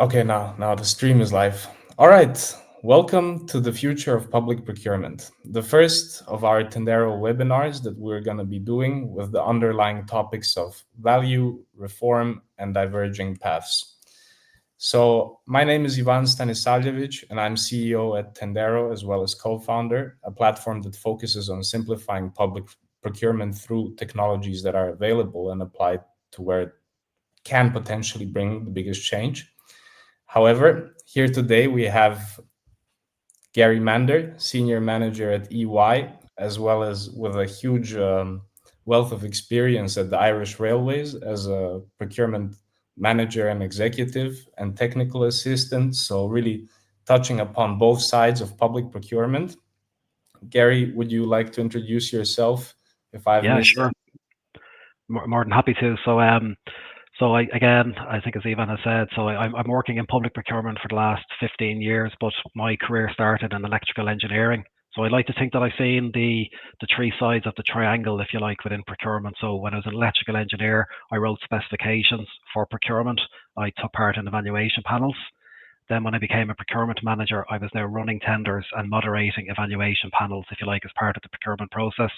Okay, now the stream is live. All right, welcome to the future of public procurement, the first of our Tendero webinars that we're going to be doing with the underlying topics of value, reform, and diverging paths. So my name is Ivan Stanisavljevic, and I'm CEO at Tendero, as well as co-founder, a platform that focuses on simplifying public procurement through technologies that are available and applied to where it can potentially bring the biggest change. However, here today we have Gary Mander, Senior Manager at EY, as well as with a huge wealth of experience at the Irish Railways as a procurement manager and executive and technical assistant. So really touching upon both sides of public procurement. Gary, would you like to introduce yourself if I've Yeah, missed sure. More than happy to. So I think as Ivan has said, I'm working in public procurement for the last 15 years, but my career started in electrical engineering. So I like to think that I've seen the three sides of the triangle, if you like, within procurement. So when I was an electrical engineer, I wrote specifications for procurement. I took part in evaluation panels. Then when I became a procurement manager, I was now running tenders and moderating evaluation panels, if you like, as part of the procurement process.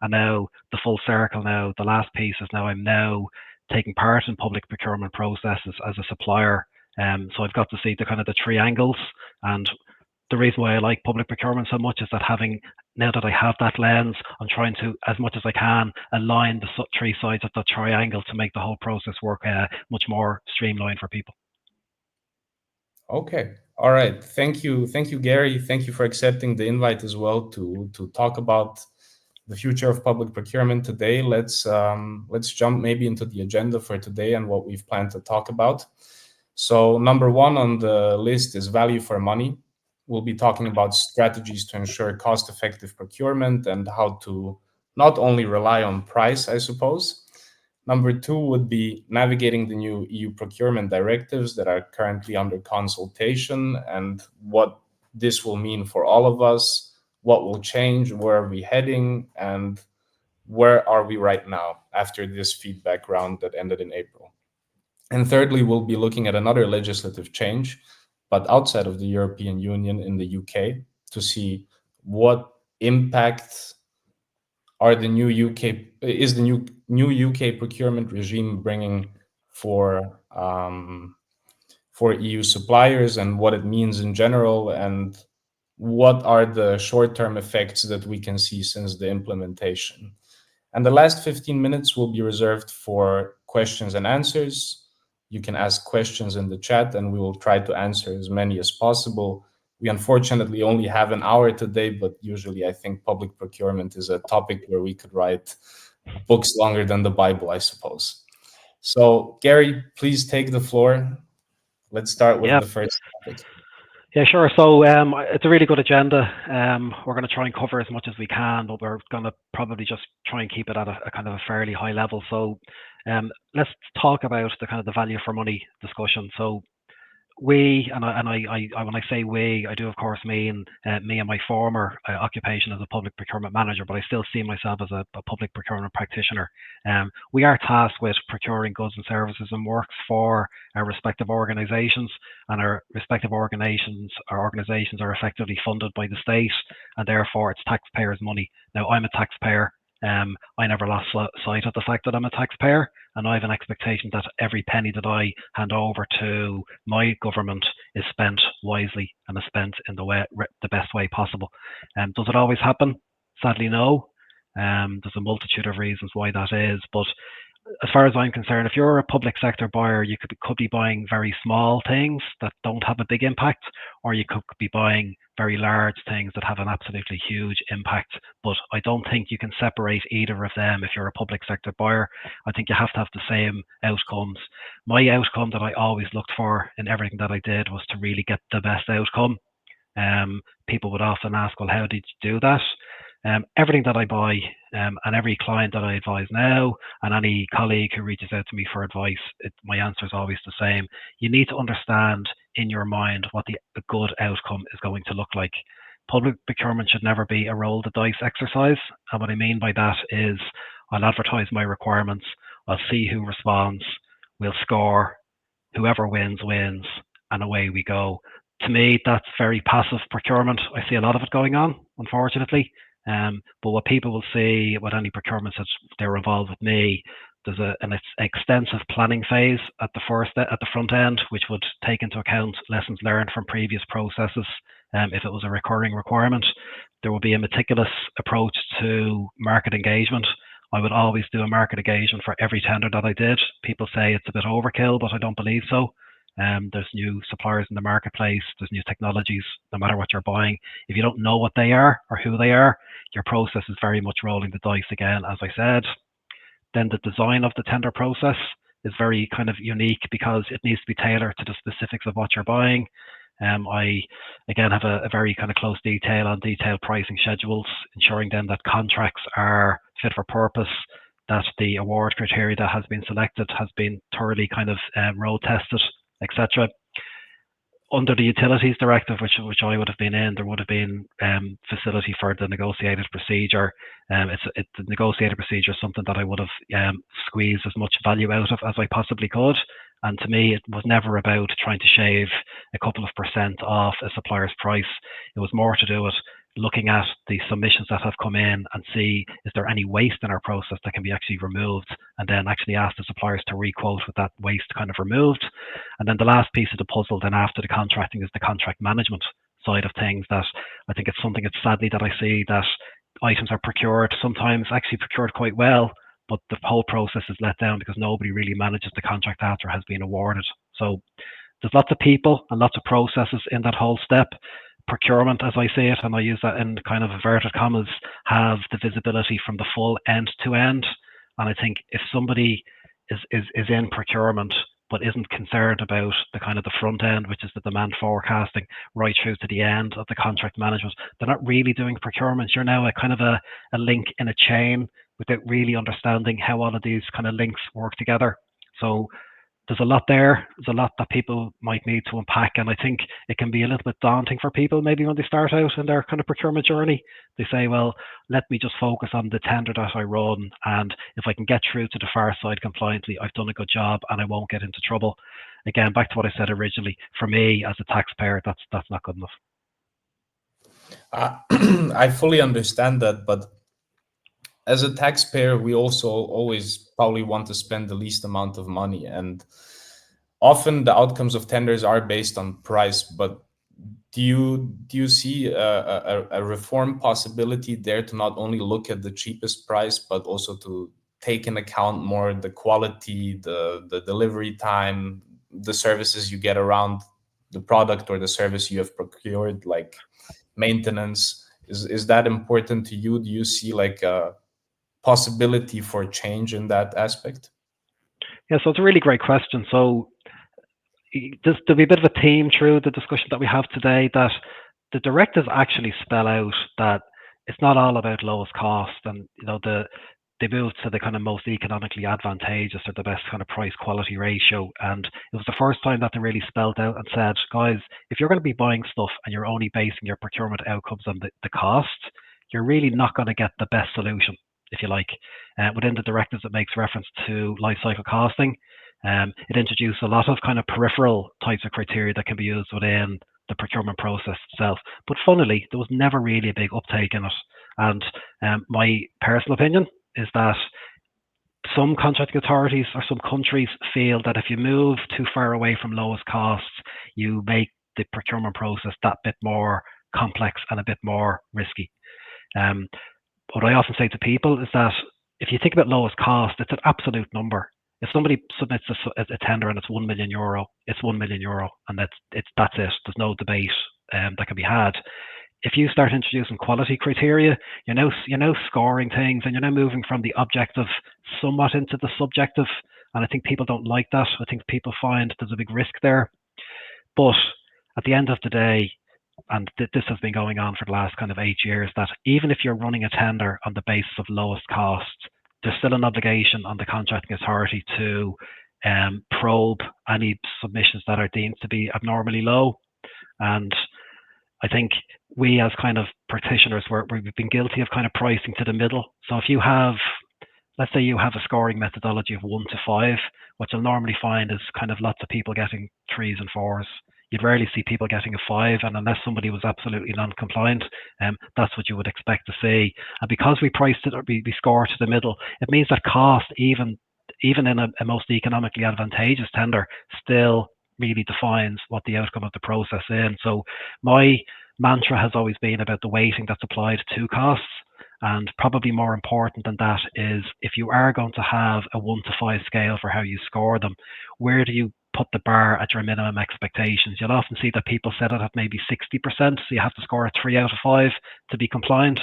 And now the full circle now, the last piece is now I'm now taking part in public procurement processes as a supplier. So I've got to see the kind of the three angles. And the reason why I like public procurement so much is that now that I have that lens, I'm trying to, as much as I can, align the three sides of the triangle to make the whole process work much more streamlined for people. Okay. All right. Thank you, Gary. Thank you for accepting the invite as well to talk about the future of public procurement today. Let's jump maybe into the agenda for today and what we've planned to talk about. So number one on the list is value for money. We'll be talking about strategies to ensure cost-effective procurement and how to not only rely on price, I suppose. Number two would be navigating the new EU procurement directives that are currently under consultation and what this will mean for all of us, what will change, where are we heading, and where are we right now after this feedback round that ended in April. And thirdly, we'll be looking at another legislative change, but outside of the European Union in the UK, to see what impact are the new UK procurement regime bringing for EU suppliers and what it means in general, and what are the short-term effects that we can see since the implementation. And the last 15 minutes will be reserved for questions and answers. You can ask questions in the chat and we will try to answer as many as possible. We unfortunately only have an hour today, but usually I think public procurement is a topic where we could write books longer than the Bible, I suppose. So Gary, please take the floor. Let's start with the first topic. Yeah, sure. So it's a really good agenda. We're going to try and cover as much as we can, but we're going to probably just try and keep it at a kind of a fairly high level. So let's talk about the kind of the value for money discussion. So when I say we, I do of course mean me and my former occupation as a public procurement manager, but I still see myself as a public procurement practitioner. We are tasked with procuring goods and services and works for our respective organisations, and our respective organisations are effectively funded by the state, and therefore it's taxpayers' money. Now I'm a taxpayer. I never lost sight of the fact that I'm a taxpayer, and I have an expectation that every penny that I hand over to my government is spent wisely and is spent in the best way possible. Does it always happen? Sadly, no. There's a multitude of reasons why that is, but as far as I'm concerned, if you're a public sector buyer, you could be buying very small things that don't have a big impact, or you could be buying very large things that have an absolutely huge impact. But I don't think you can separate either of them if you're a public sector buyer. I think you have to have the same outcomes. My outcome that I always looked for in everything that I did was to really get the best outcome. People would often ask, well, how did you do that? Everything that I buy and every client that I advise now, and any colleague who reaches out to me for advice, my answer is always the same. You need to understand in your mind what the good outcome is going to look like. Public procurement should never be a roll the dice exercise. And what I mean by that is I'll advertise my requirements, I'll see who responds, we'll score, whoever wins, wins. and away we go. To me, that's very passive procurement. I see a lot of it going on, unfortunately. But what people will see with any procurements that they're involved with me, there's an extensive planning phase at the front end, which would take into account lessons learned from previous processes. If it was a recurring requirement, there will be a meticulous approach to market engagement. I would always do a market engagement for every tender that I did. People say it's a bit overkill, but I don't believe so. There's new suppliers in the marketplace, there's new technologies, no matter what you're buying. If you don't know what they are or who they are, your process is very much rolling the dice again, as I said. Then the design of the tender process is very kind of unique because it needs to be tailored to the specifics of what you're buying. I, again, have a very kind of close detail on detailed pricing schedules, ensuring then that contracts are fit for purpose, that the award criteria that has been selected has been thoroughly kind of road tested, etc. Under the Utilities Directive, which I would have been in, there would have been facility for the negotiated procedure. The negotiated procedure is something that I would have squeezed as much value out of as I possibly could. And to me, it was never about trying to shave a couple of % off a supplier's price. It was more to do with looking at the submissions that have come in and see, is there any waste in our process that can be actually removed, and then actually ask the suppliers to re-quote with that waste kind of removed. And then the last piece of the puzzle then after the contracting is the contract management side of things, that I think it's something that's sadly that I see that items are procured, sometimes actually procured quite well, but the whole process is let down because nobody really manages the contract after it has been awarded. So there's lots of people and lots of processes in that whole step. Procurement, as I see it, and I use that in kind of inverted commas, have the visibility from the full end to end. And I think if somebody is in procurement but isn't concerned about the kind of the front end, which is the demand forecasting, right through to the end of the contract management, they're not really doing procurement. You're now a kind of a link in a chain without really understanding how all of these kind of links work together. So there's a lot there. There's a lot that people might need to unpack, and I think it can be a little bit daunting for people maybe when they start out in their kind of procurement journey. They say, well, let me just focus on the tender that I run, and if I can get through to the far side compliantly, I've done a good job and I won't get into trouble. Again, back to what I said originally, for me as a taxpayer, that's not good enough. I fully understand that, but as a taxpayer, we also always probably want to spend the least amount of money, and often the outcomes of tenders are based on price. But do you see a reform possibility there to not only look at the cheapest price, but also to take in account more the quality, the delivery time, the services you get around the product or the service you have procured, like maintenance? Is that important to you? Do you see like a possibility for change in that aspect? Yeah, so it's a really great question. So there'll be a bit of a theme through the discussion that we have today, that the directives actually spell out that it's not all about lowest cost, and they move to the kind of most economically advantageous or the best kind of price quality ratio. And it was the first time that they really spelled out and said, guys, if you're going to be buying stuff and you're only basing your procurement outcomes on the cost, you're really not going to get the best solution, if you like. Within the directives, it makes reference to life cycle costing. It introduced a lot of kind of peripheral types of criteria that can be used within the procurement process itself. But funnily, there was never really a big uptake in it. And my personal opinion is that some contracting authorities or some countries feel that if you move too far away from lowest costs, you make the procurement process that bit more complex and a bit more risky. What I often say to people is that if you think about lowest cost, it's an absolute number. If somebody submits a tender and it's €1 million, it's €1 million, and that's it. There's no debate that can be had. If you start introducing quality criteria, you're now scoring things, and you're now moving from the objective somewhat into the subjective. And I think people don't like that. I think people find there's a big risk there. But at the end of the day, and this has been going on for the last kind of 8 years, that even if you're running a tender on the basis of lowest cost, there's still an obligation on the contracting authority to probe any submissions that are deemed to be abnormally low. And I think we as kind of practitioners, we've been guilty of kind of pricing to the middle. So if you have, let's say you have a scoring methodology of 1 to 5, what you'll normally find is kind of lots of people getting 3s and 4s. You'd rarely see people getting a 5, and unless somebody was absolutely non-compliant, that's what you would expect to see. And because we priced it, or we score to the middle, it means that cost, even in a most economically advantageous tender, still really defines what the outcome of the process is. So my mantra has always been about the weighting that's applied to costs. And probably more important than that is, if you are going to have a 1 to 5 scale for how you score them, where do you put the bar at your minimum expectations? You'll often see that people set it at maybe 60%, so you have to score a 3 out of 5 to be compliant.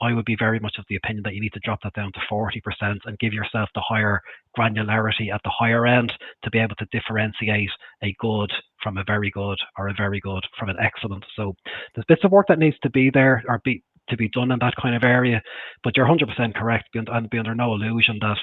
I would be very much of the opinion that you need to drop that down to 40% and give yourself the higher granularity at the higher end to be able to differentiate a good from a very good, or a very good from an excellent. So there's bits of work that needs to be there, or to be done in that kind of area, but you're 100% correct, and be under no illusion that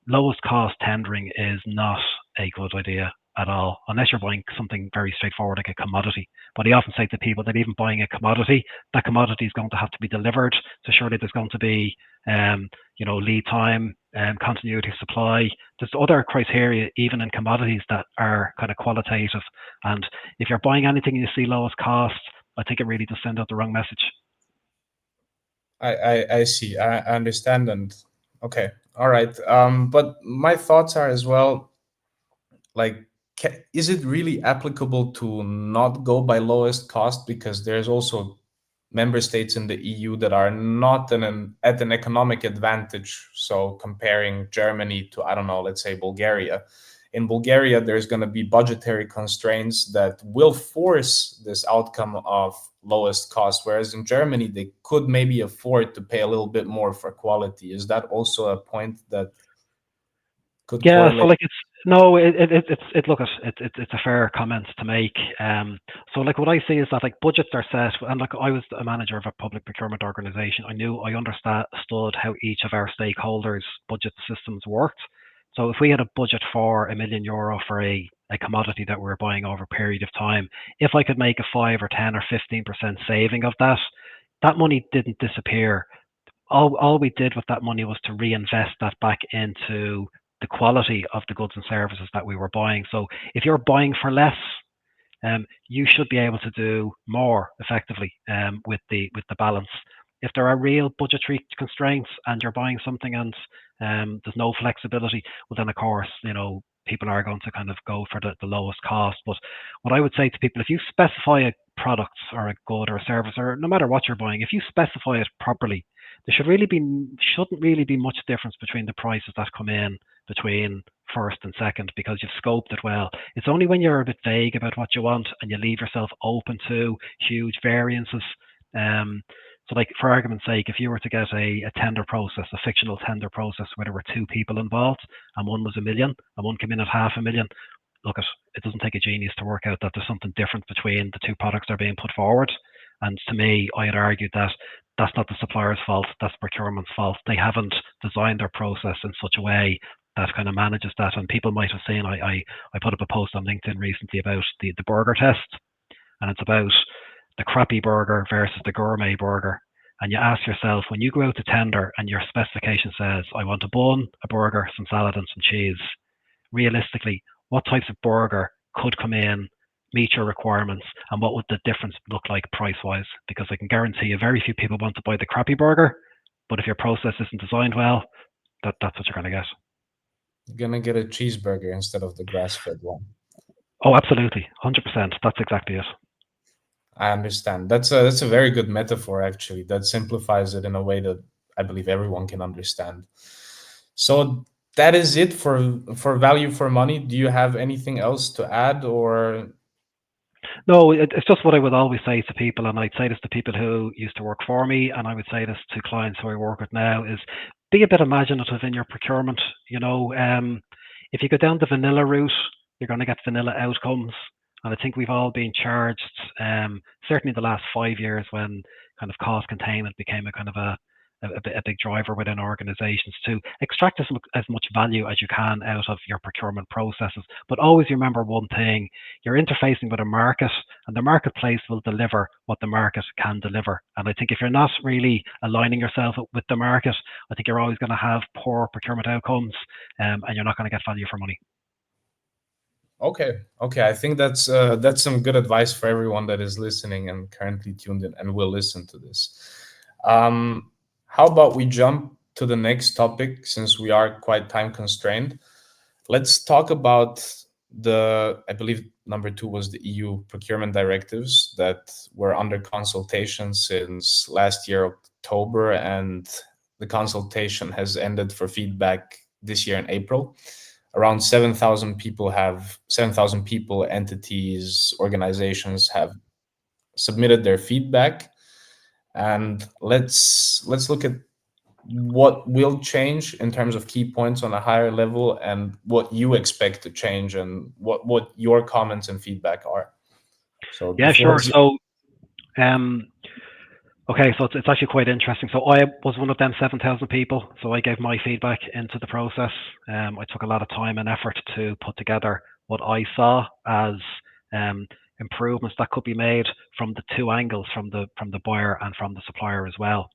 lowest cost tendering is not a good idea at all, unless you're buying something very straightforward like a commodity. But I often say to people that even buying a commodity, that commodity is going to have to be delivered. So surely there's going to be, lead time, continuity of supply. There's other criteria even in commodities that are kind of qualitative. And if you're buying anything and you see lowest cost, I think it really does send out the wrong message. I see. I understand. And okay, all right. But my thoughts are as well, like, is it really applicable to not go by lowest cost? Because there's also member states in the EU that are not at an economic advantage. So comparing Germany to, I don't know, let's say Bulgaria. In Bulgaria, there's going to be budgetary constraints that will force this outcome of lowest cost, whereas in Germany, they could maybe afford to pay a little bit more for quality. Is that also a point that could Yeah, so correlate? like it's a fair comment to make. So like what I see is that like budgets are set, and like I was a manager of a public procurement organization. I understood how each of our stakeholders' budget systems worked. So if we had a budget for €1 million for a commodity that we were buying over a period of time, if I could make a 5 or 10 or 15% saving of that, that money didn't disappear. All we did with that money was to reinvest that back into the quality of the goods and services that we were buying. So if you're buying for less, you should be able to do more effectively with the balance. If there are real budgetary constraints and you're buying something and there's no flexibility, well then of course people are going to kind of go for the lowest cost. But what I would say to people, if you specify a product or a good or a service, or no matter what you're buying, if you specify it properly, there shouldn't really be much difference between the prices that come in between first and second, because you've scoped it well. It's only when you're a bit vague about what you want and you leave yourself open to huge variances. So like, for argument's sake, if you were to get a tender process, a fictional tender process where there were 2 people involved and one was $1 million and one came in at $500,000, look, it doesn't take a genius to work out that there's something different between the 2 products that are being put forward. And to me, I had argued that that's not the supplier's fault, that's procurement's fault. They haven't designed their process in such a way that kind of manages that. And people might have seen, I put up a post on LinkedIn recently about the burger test, and it's about the crappy burger versus the gourmet burger. And you ask yourself, when you go out to tender and your specification says, I want a bun, a burger, some salad and some cheese, realistically, what types of burger could come in, meet your requirements, and what would the difference look like price-wise? Because I can guarantee you very few people want to buy the crappy burger, but if your process isn't designed well, that's what you're going to get. You're gonna get a cheeseburger instead of the grass-fed one. Oh, absolutely, 100%. That's exactly it. I understand. That's a very good metaphor, actually. That simplifies it in a way that I believe everyone can understand. So that is it for value for money. Do you have anything else to add, or? No, it's just what I would always say to people, and I'd say this to people who used to work for me, and I would say this to clients who I work with now, is be a bit imaginative in your procurement. If you go down the vanilla route, you're going to get vanilla outcomes. And I think we've all been charged, certainly in the last 5 years, when kind of cost containment became a kind of a big driver within organizations, to extract as much value as you can out of your procurement processes. But always remember one thing: you're interfacing with a market, and the marketplace will deliver what the market can deliver. And I think if you're not really aligning yourself with the market, I think you're always going to have poor procurement outcomes, and you're not going to get value for money. Okay. I think that's some good advice for everyone that is listening and currently tuned in and will listen to this. How about we jump to the next topic, since we are quite time constrained. Let's talk about I believe number 2 was the EU Procurement Directives that were under consultation since last year, October, and the consultation has ended for feedback this year in April. Around 7,000 people, entities, organizations have submitted their feedback. And let's look at what will change in terms of key points on a higher level and what you expect to change and what your comments and feedback are. So Yeah, sure. So, okay, so it's actually quite interesting. So I was one of them 7,000 people. So I gave my feedback into the process. I took a lot of time and effort to put together what I saw as improvements that could be made from the two angles, from the buyer and from the supplier as well.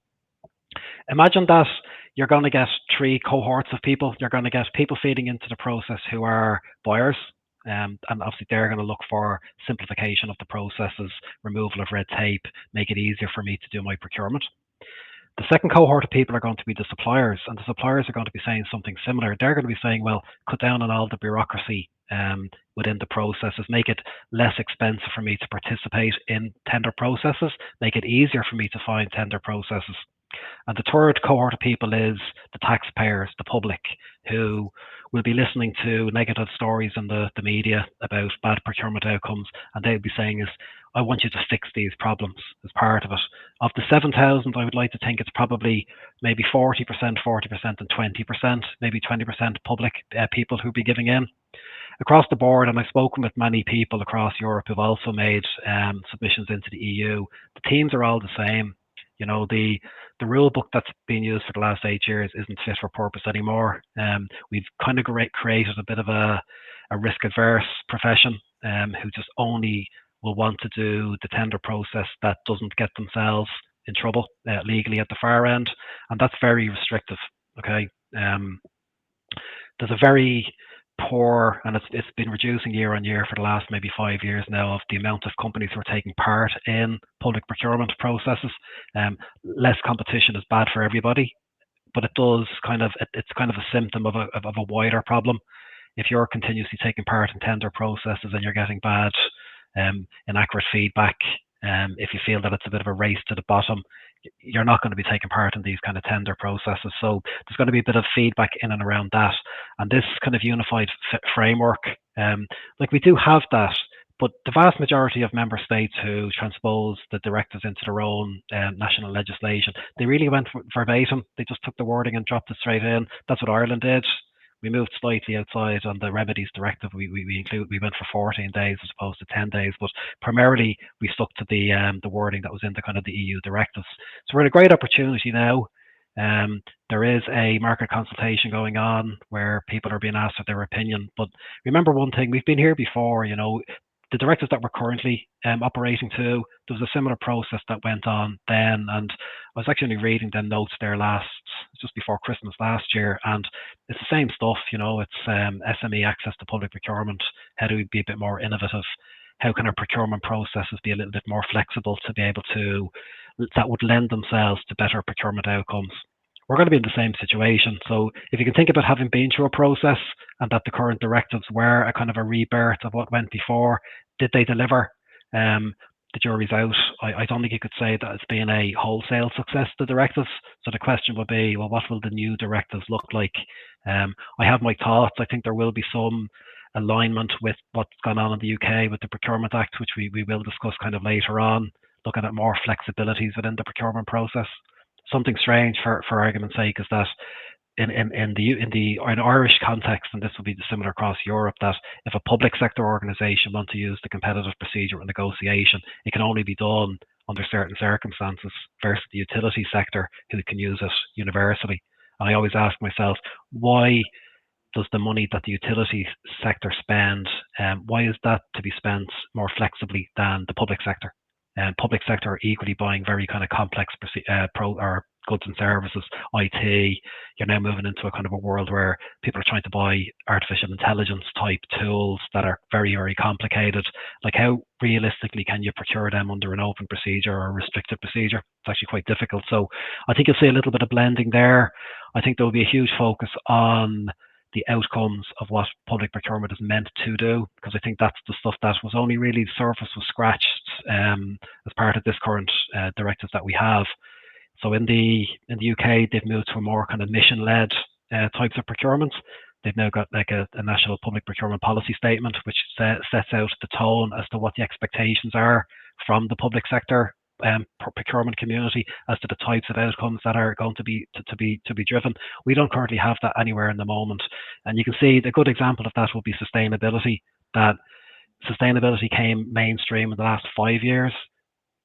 Imagine that you're going to get three cohorts of people. You're going to get people feeding into the process who are buyers, and obviously they're going to look for simplification of the processes, removal of red tape, make it easier for me to do my procurement. The second cohort of people are going to be the suppliers, and the suppliers are going to be saying something similar. They're going to be saying, well, cut down on all the bureaucracy within the processes, make it less expensive for me to participate in tender processes, make it easier for me to find tender processes. And the third cohort of people is the taxpayers, the public, who will be listening to negative stories in the media about bad procurement outcomes, and they'll be saying is, I want you to fix these problems as part of it. Of the 7,000, I would like to think it's probably maybe 40%, and 20%, maybe 20% public people who'll be giving in. Across the board, and I've spoken with many people across Europe who've also made submissions into the EU, the themes are all the same. You know, the rule book that's been used for the last 8 years isn't fit for purpose anymore. We've kind of created a bit of a risk-averse profession who just only will want to do the tender process that doesn't get themselves in trouble legally at the far end, and that's very restrictive. Okay, there's a very poor, and it's been reducing year on year for the last maybe 5 years now, of the amount of companies who are taking part in public procurement processes. Less competition is bad for everybody, but it's kind of a symptom of a wider problem. If you're continuously taking part in tender processes and you're getting bad, inaccurate feedback, if you feel that it's a bit of a race to the bottom, you're not going to be taking part in these kind of tender processes. So there's going to be a bit of feedback in and around that. And this kind of unified framework, like we do have that, but the vast majority of member states who transpose the directives into their own national legislation, they really went verbatim. They just took the wording and dropped it straight in. That's what Ireland did. We moved slightly outside on the remedies directive. We went for 14 days as opposed to 10 days, but primarily we stuck to the wording that was in the kind of the EU directives. So we're in a great opportunity now. There is a market consultation going on where people are being asked for their opinion. But remember one thing, we've been here before, you know, the directives that we're currently operating to, there was a similar process that went on then. And I was actually reading the notes there just before Christmas last year, and it's the same stuff, you know, it's SME access to public procurement. How do we be a bit more innovative? How can our procurement processes be a little bit more flexible to be able to, that would lend themselves to better procurement outcomes? We're going to be in the same situation. So if you can think about having been through a process and that the current directives were a kind of a rebirth of what went before, did they deliver? The jury's out. I don't think you could say that it's been a wholesale success, the directives. So the question would be, well, what will the new directives look like? I have my thoughts. I think there will be some alignment with what's gone on in the UK with the Procurement Act, which we will discuss kind of later on, looking at more flexibilities within the procurement process. Something strange, for argument's sake, is that in Irish context, and this will be similar across Europe, that if a public sector organisation wants to use the competitive procedure in negotiation, it can only be done under certain circumstances, versus the utility sector, who can use it universally. And I always ask myself, why does the money that the utility sector spend, why is that to be spent more flexibly than the public sector? Public sector are equally buying very kind of complex goods and services, IT. You're now moving into a kind of a world where people are trying to buy artificial intelligence type tools that are very, very complicated. Like, how realistically can you procure them under an open procedure or a restricted procedure? It's actually quite difficult. So I think you'll see a little bit of blending there. I think there will be a huge focus on the outcomes of what public procurement is meant to do, because I think that's the stuff that was only really the surface was scratched as part of this current directives that we have. So in the UK, they've moved to a more kind of mission-led types of procurement. They've now got like a national public procurement policy statement, which sets out the tone as to what the expectations are from the public sector procurement community as to the types of outcomes that are going to be driven. We don't currently have that anywhere in the moment, and you can see the good example of that will be sustainability. That sustainability came mainstream in the last 5 years,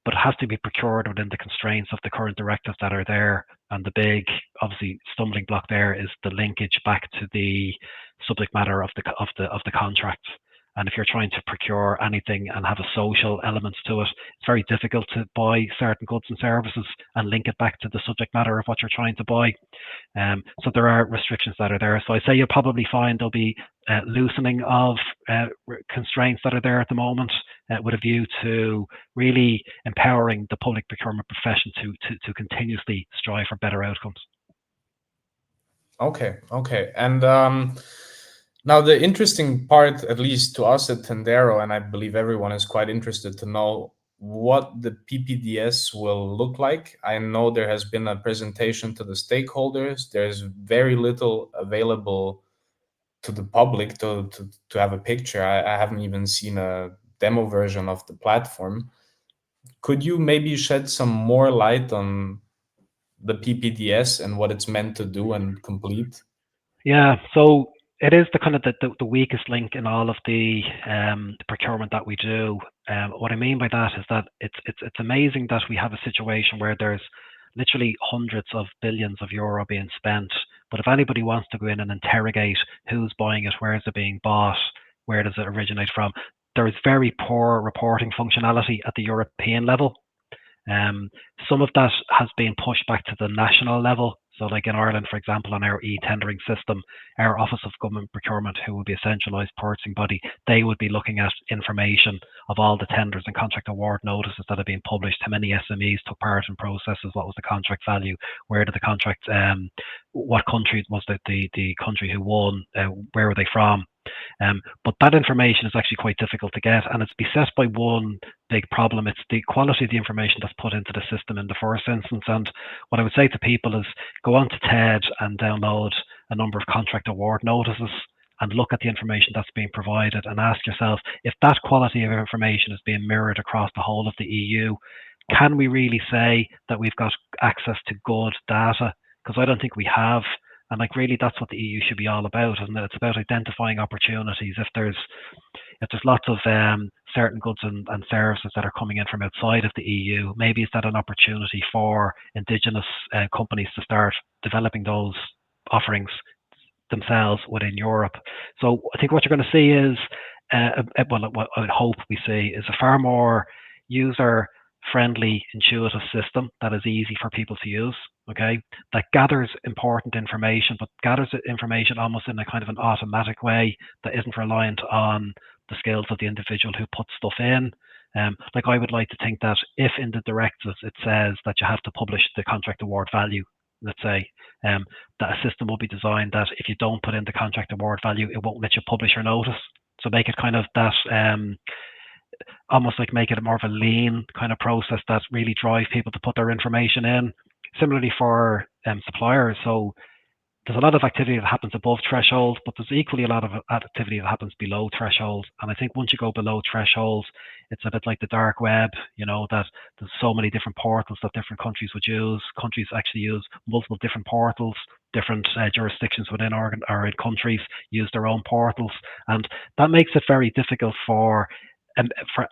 but it has to be procured within the constraints of the current directives that are there. And the big, obviously, stumbling block there is the linkage back to the subject matter of the contract. And if you're trying to procure anything and have a social elements to it, it's very difficult to buy certain goods and services and link it back to the subject matter of what you're trying to buy. So there are restrictions that are there. So I'd say you'll probably find there'll be loosening of constraints that are there at the moment with a view to really empowering the public procurement profession to continuously strive for better outcomes. Okay. And now the interesting part, at least to us at Tendero, and I believe everyone is quite interested to know what the PPDS will look like. I know there has been a presentation to the stakeholders. There's very little available to the public to have a picture. I haven't even seen a demo version of the platform. Could you maybe shed some more light on the PPDS and what it's meant to do and complete? Yeah, so it is the kind of the weakest link in all of the procurement that we do. What I mean by that is that it's amazing that we have a situation where there's literally hundreds of billions of euro being spent. But if anybody wants to go in and interrogate who's buying it, where is it being bought, where does it originate from, there is very poor reporting functionality at the European level. Some of that has been pushed back to the national level. So like in Ireland, for example, on our e-tendering system, our Office of Government Procurement, who would be a centralised purchasing body, they would be looking at information of all the tenders and contract award notices that have been published, how many SMEs took part in processes, what was the contract value, where did the contract, what country was the country who won, where were they from. But that information is actually quite difficult to get, and it's beset by one big problem. It's the quality of the information that's put into the system in the first instance. And what I would say to people is go on to TED and download a number of contract award notices and look at the information that's being provided and ask yourself, if that quality of information is being mirrored across the whole of the EU, can we really say that we've got access to good data? Because I don't think we have. And like really, that's what the EU should be all about, isn't it? It's about identifying opportunities. If there's lots of certain goods and services that are coming in from outside of the EU, maybe is that an opportunity for indigenous companies to start developing those offerings themselves within Europe? So I think what you're going to see is, what I would hope we see is a far more user-friendly, intuitive system that is easy for people to use. Okay, that gathers important information, but gathers information almost in a kind of an automatic way that isn't reliant on the skills of the individual who puts stuff in. Like I would like to think that if in the directives it says that you have to publish the contract award value, let's say, that a system will be designed that if you don't put in the contract award value, it won't let you publish your notice. So make it kind of that, almost like make it more of a lean kind of process that really drive people to put their information in. Similarly for suppliers, so there's a lot of activity that happens above threshold, but there's equally a lot of activity that happens below threshold. And I think once you go below threshold, it's a bit like the dark web, that there's so many different portals that different countries would use. Countries actually use multiple different portals. Different jurisdictions within or in countries use their own portals. And that makes it very difficult for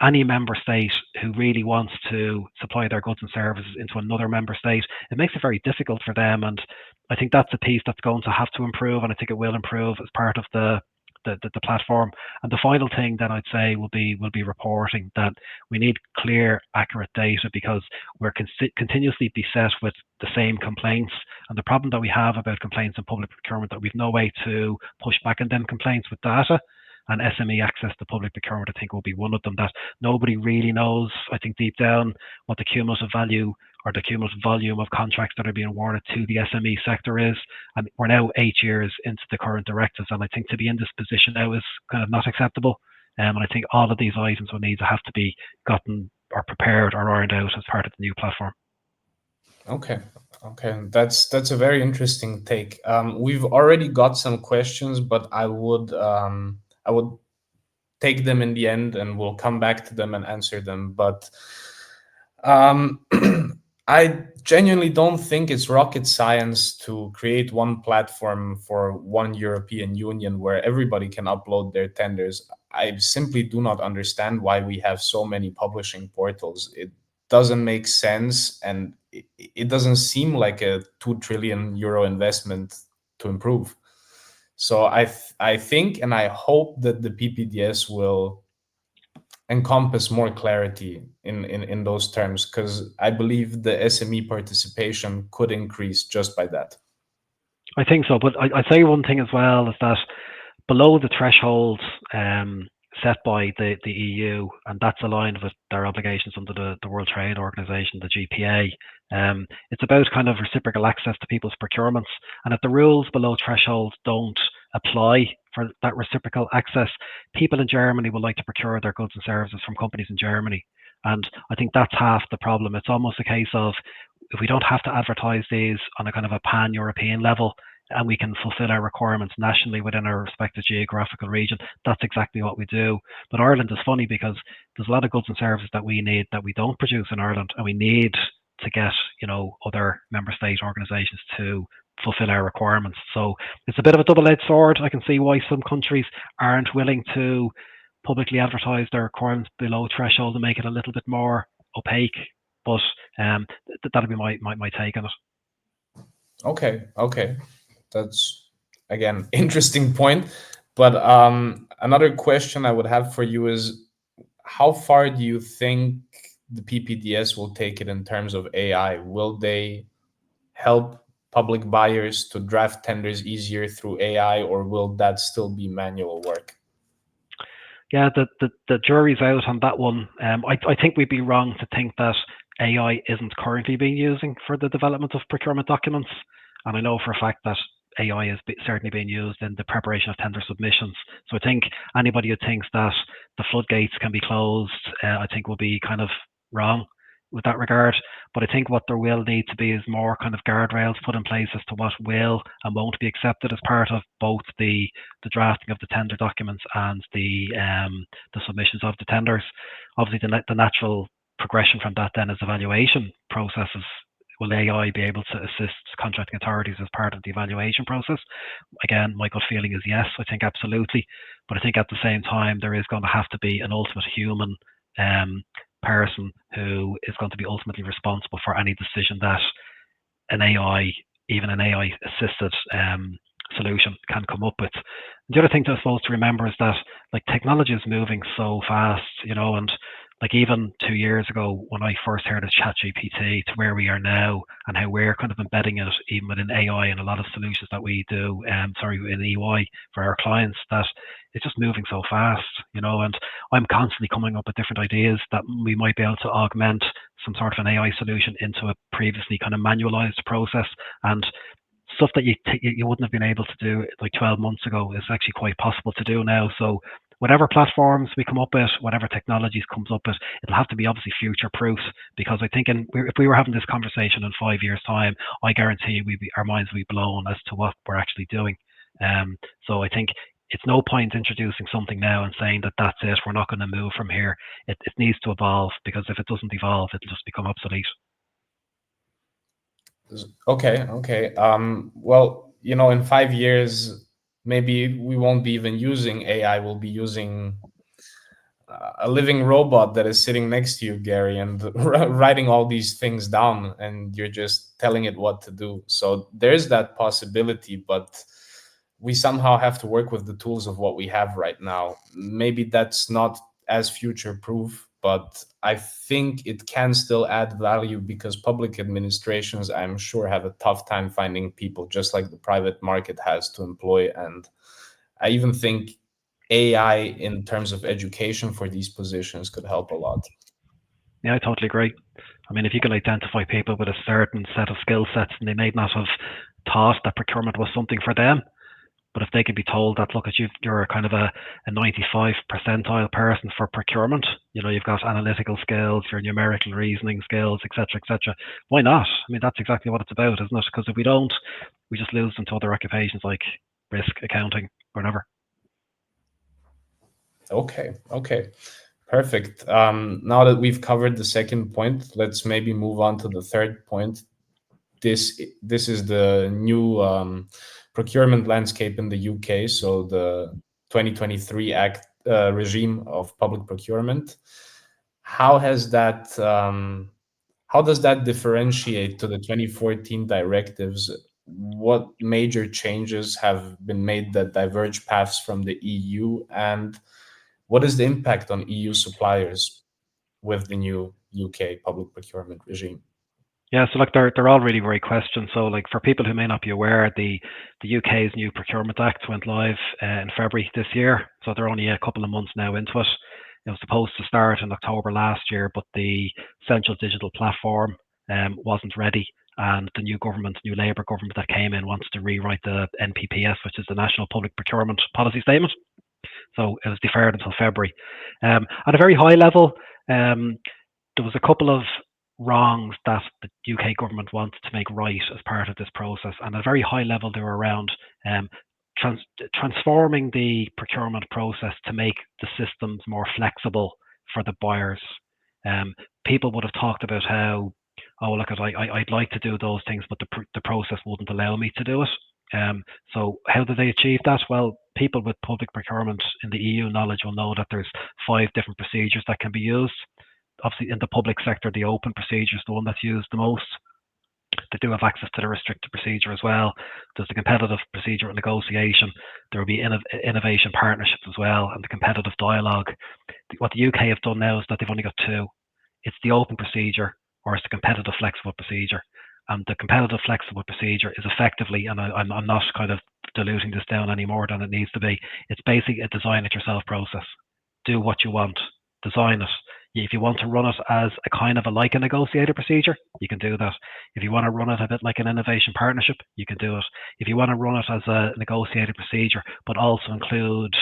any member state who really wants to supply their goods and services into another member state. It makes it very difficult for them, and I think that's a piece that's going to have to improve, and I think it will improve as part of the the platform. And the final thing that I'd say will be reporting, that we need clear, accurate data, because we're continuously beset with the same complaints. And the problem that we have about complaints in public procurement, that we've no way to push back on them complaints with data. And SME access to public procurement, I think, will be one of them, that nobody really knows, I think, deep down, what the cumulative value or the cumulative volume of contracts that are being awarded to the SME sector is. And we're now 8 years into the current directives, and I think to be in this position now is kind of not acceptable. And I think all of these items will need to have to be gotten or prepared or ironed out as part of the new platform. Okay, that's a very interesting take. We've already got some questions, but I would take them in the end, and we'll come back to them and answer them. But I genuinely don't think it's rocket science to create one platform for one European Union where everybody can upload their tenders. I simply do not understand why we have so many publishing portals. It doesn't make sense, and it doesn't seem like a 2 trillion euro investment to improve. So I think and I hope that the PPDS will encompass more clarity in those terms, because I believe the SME participation could increase just by that. I think so, but I'd say one thing as well is that below the threshold set by the EU, and that's aligned with their obligations under the World Trade Organization, the GPA. It's about kind of reciprocal access to people's procurements, and if the rules below threshold don't apply for that reciprocal access, people in Germany will like to procure their goods and services from companies in Germany. And I think that's half the problem. It's almost a case of, if we don't have to advertise these on a kind of a pan-European level, and we can fulfill our requirements nationally within our respective geographical region, that's exactly what we do. But Ireland is funny, because there's a lot of goods and services that we need that we don't produce in Ireland, and we need to get, other member state organisations to fulfill our requirements. So it's a bit of a double-edged sword. I can see why some countries aren't willing to publicly advertise their requirements below threshold and make it a little bit more opaque. But that'll be my take on it. Okay. That's, again, interesting point. But another question I would have for you is, how far do you think the PPDS will take it in terms of AI? Will they help public buyers to draft tenders easier through AI, or will that still be manual work? Yeah, the jury's out on that one. I think we'd be wrong to think that AI isn't currently being used for the development of procurement documents. And I know for a fact that AI is certainly being used in the preparation of tender submissions. So I think anybody who thinks that the floodgates can be closed, I think will be kind of wrong with that regard. But I think what there will need to be is more kind of guardrails put in place as to what will and won't be accepted as part of both the drafting of the tender documents and the submissions of the tenders. Obviously, the natural progression from that then is evaluation processes. Will AI be able to assist contracting authorities as part of the evaluation process? Again, my gut feeling is yes, I think absolutely. But I think at the same time, there is going to have to be an ultimate human person who is going to be ultimately responsible for any decision that an AI, even an AI assisted solution, can come up with. The other thing to, I suppose, to remember is that, like, technology is moving so fast, and like even 2 years ago when I first heard of ChatGPT to where we are now, and how we're kind of embedding it even within AI and a lot of solutions that we do, in EY for our clients, that it's just moving so fast, and I'm constantly coming up with different ideas that we might be able to augment some sort of an AI solution into a previously kind of manualized process. And stuff that you wouldn't have been able to do like 12 months ago is actually quite possible to do now. So whatever platforms we come up with, whatever technologies comes up with, it'll have to be obviously future proof, because I think if we were having this conversation in 5 years' time, I guarantee our minds will be blown as to what we're actually doing. So I think it's no point introducing something now and saying that that's it, we're not going to move from here. It needs to evolve, because if it doesn't evolve, it'll just become obsolete. Okay. Well, in 5 years, maybe we won't be even using AI. We'll be using a living robot that is sitting next to you, Gary, and writing all these things down, and you're just telling it what to do. So there's that possibility, but we somehow have to work with the tools of what we have right now. Maybe that's not as future proof, but I think it can still add value, because public administrations, I'm sure, have a tough time finding people, just like the private market has, to employ. And I even think AI in terms of education for these positions could help a lot. Yeah, I totally agree. I mean, if you can identify people with a certain set of skill sets and they may not have thought that procurement was something for them, but if they could be told that, look, you're kind of a 95 percentile person for procurement, you've got analytical skills, your numerical reasoning skills, etc., why not? I mean, that's exactly what it's about, isn't it? Because if we don't, we just lose them to other occupations like risk, accounting, or whatever. Okay. Perfect. Now that we've covered the second point, let's maybe move on to the third point. This is the new procurement landscape in the UK, so the 2023 Act regime of public procurement. How does that differentiate to the 2014 directives? What major changes have been made that diverge paths from the EU, and what is the impact on EU suppliers with the new UK public procurement regime? Yeah, so like they're all really great questions. So like for people who may not be aware, the UK's new Procurement Act went live in February this year. So they're only a couple of months now into it. It was supposed to start in October last year, but the central digital platform wasn't ready. And the new Labour government that came in wants to rewrite the NPPS, which is the National Public Procurement Policy Statement. So it was deferred until February. At a very high level, there was a couple of wrongs that the UK government wanted to make right as part of this process. And at a very high level, they were around transforming the procurement process to make the systems more flexible for the buyers. People would have talked about how, oh, look, I'd like to do those things, but the process wouldn't allow me to do it. So how did they achieve that? Well, people with public procurement in the EU knowledge will know that there's 5 different procedures that can be used. Obviously, in the public sector, the open procedure is the one that's used the most. They do have access to the restricted procedure as well. There's the competitive procedure and negotiation. There will be innovation partnerships as well, and the competitive dialogue. What the UK have done now is that they've only got 2. It's the open procedure, or it's the competitive flexible procedure. And the competitive flexible procedure is effectively, and I'm not kind of diluting this down any more than it needs to be, it's basically a design it yourself process. Do what you want, design it. If you want to run it as a kind of like a negotiated procedure, you can do that. If you want to run it a bit like an innovation partnership, you can do it. If you want to run it as a negotiated procedure, but also include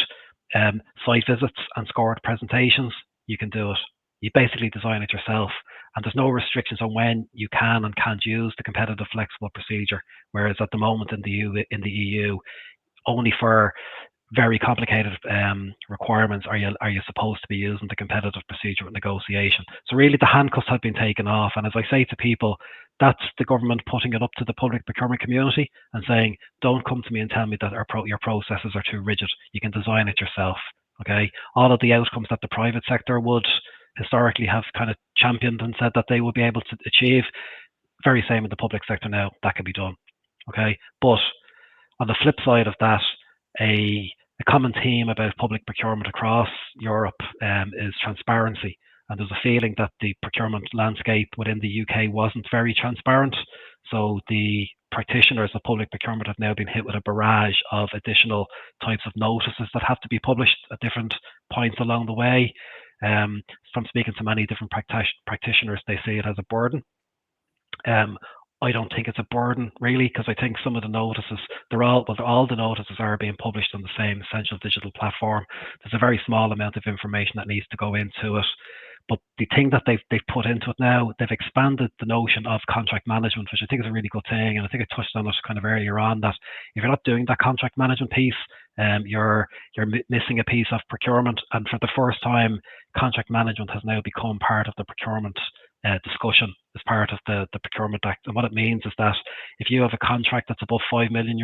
site visits and scored presentations, you can do it. You basically design it yourself, and there's no restrictions on when you can and can't use the competitive flexible procedure. Whereas at the moment in the EU, only for very complicated requirements are you supposed to be using the competitive procedure with negotiation. So really the handcuffs have been taken off, and as I say to people, that's the government putting it up to the public procurement community and saying, don't come to me and tell me that your processes are too rigid. You can design it yourself. Okay, all of the outcomes that the private sector would historically have kind of championed and said that they would be able to achieve, very same in the public sector now, that can be done. Okay, but on the flip side of that, a common theme about public procurement across Europe is transparency. And there's a feeling that the procurement landscape within the UK wasn't very transparent. So the practitioners of public procurement have now been hit with a barrage of additional types of notices that have to be published at different points along the way. From speaking to many different practitioners, they see it as a burden. I don't think it's a burden really, because I think some of the notices, all the notices are being published on the same essential digital platform. There's a very small amount of information that needs to go into it. But the thing that they've put into it now, they've expanded the notion of contract management, which I think is a really good thing. And I think I touched on it kind of earlier on, that if you're not doing that contract management piece, you're missing a piece of procurement. And for the first time, contract management has now become part of the procurement discussion as part of the Procurement Act. And what it means is that if you have a contract that's above €5 million,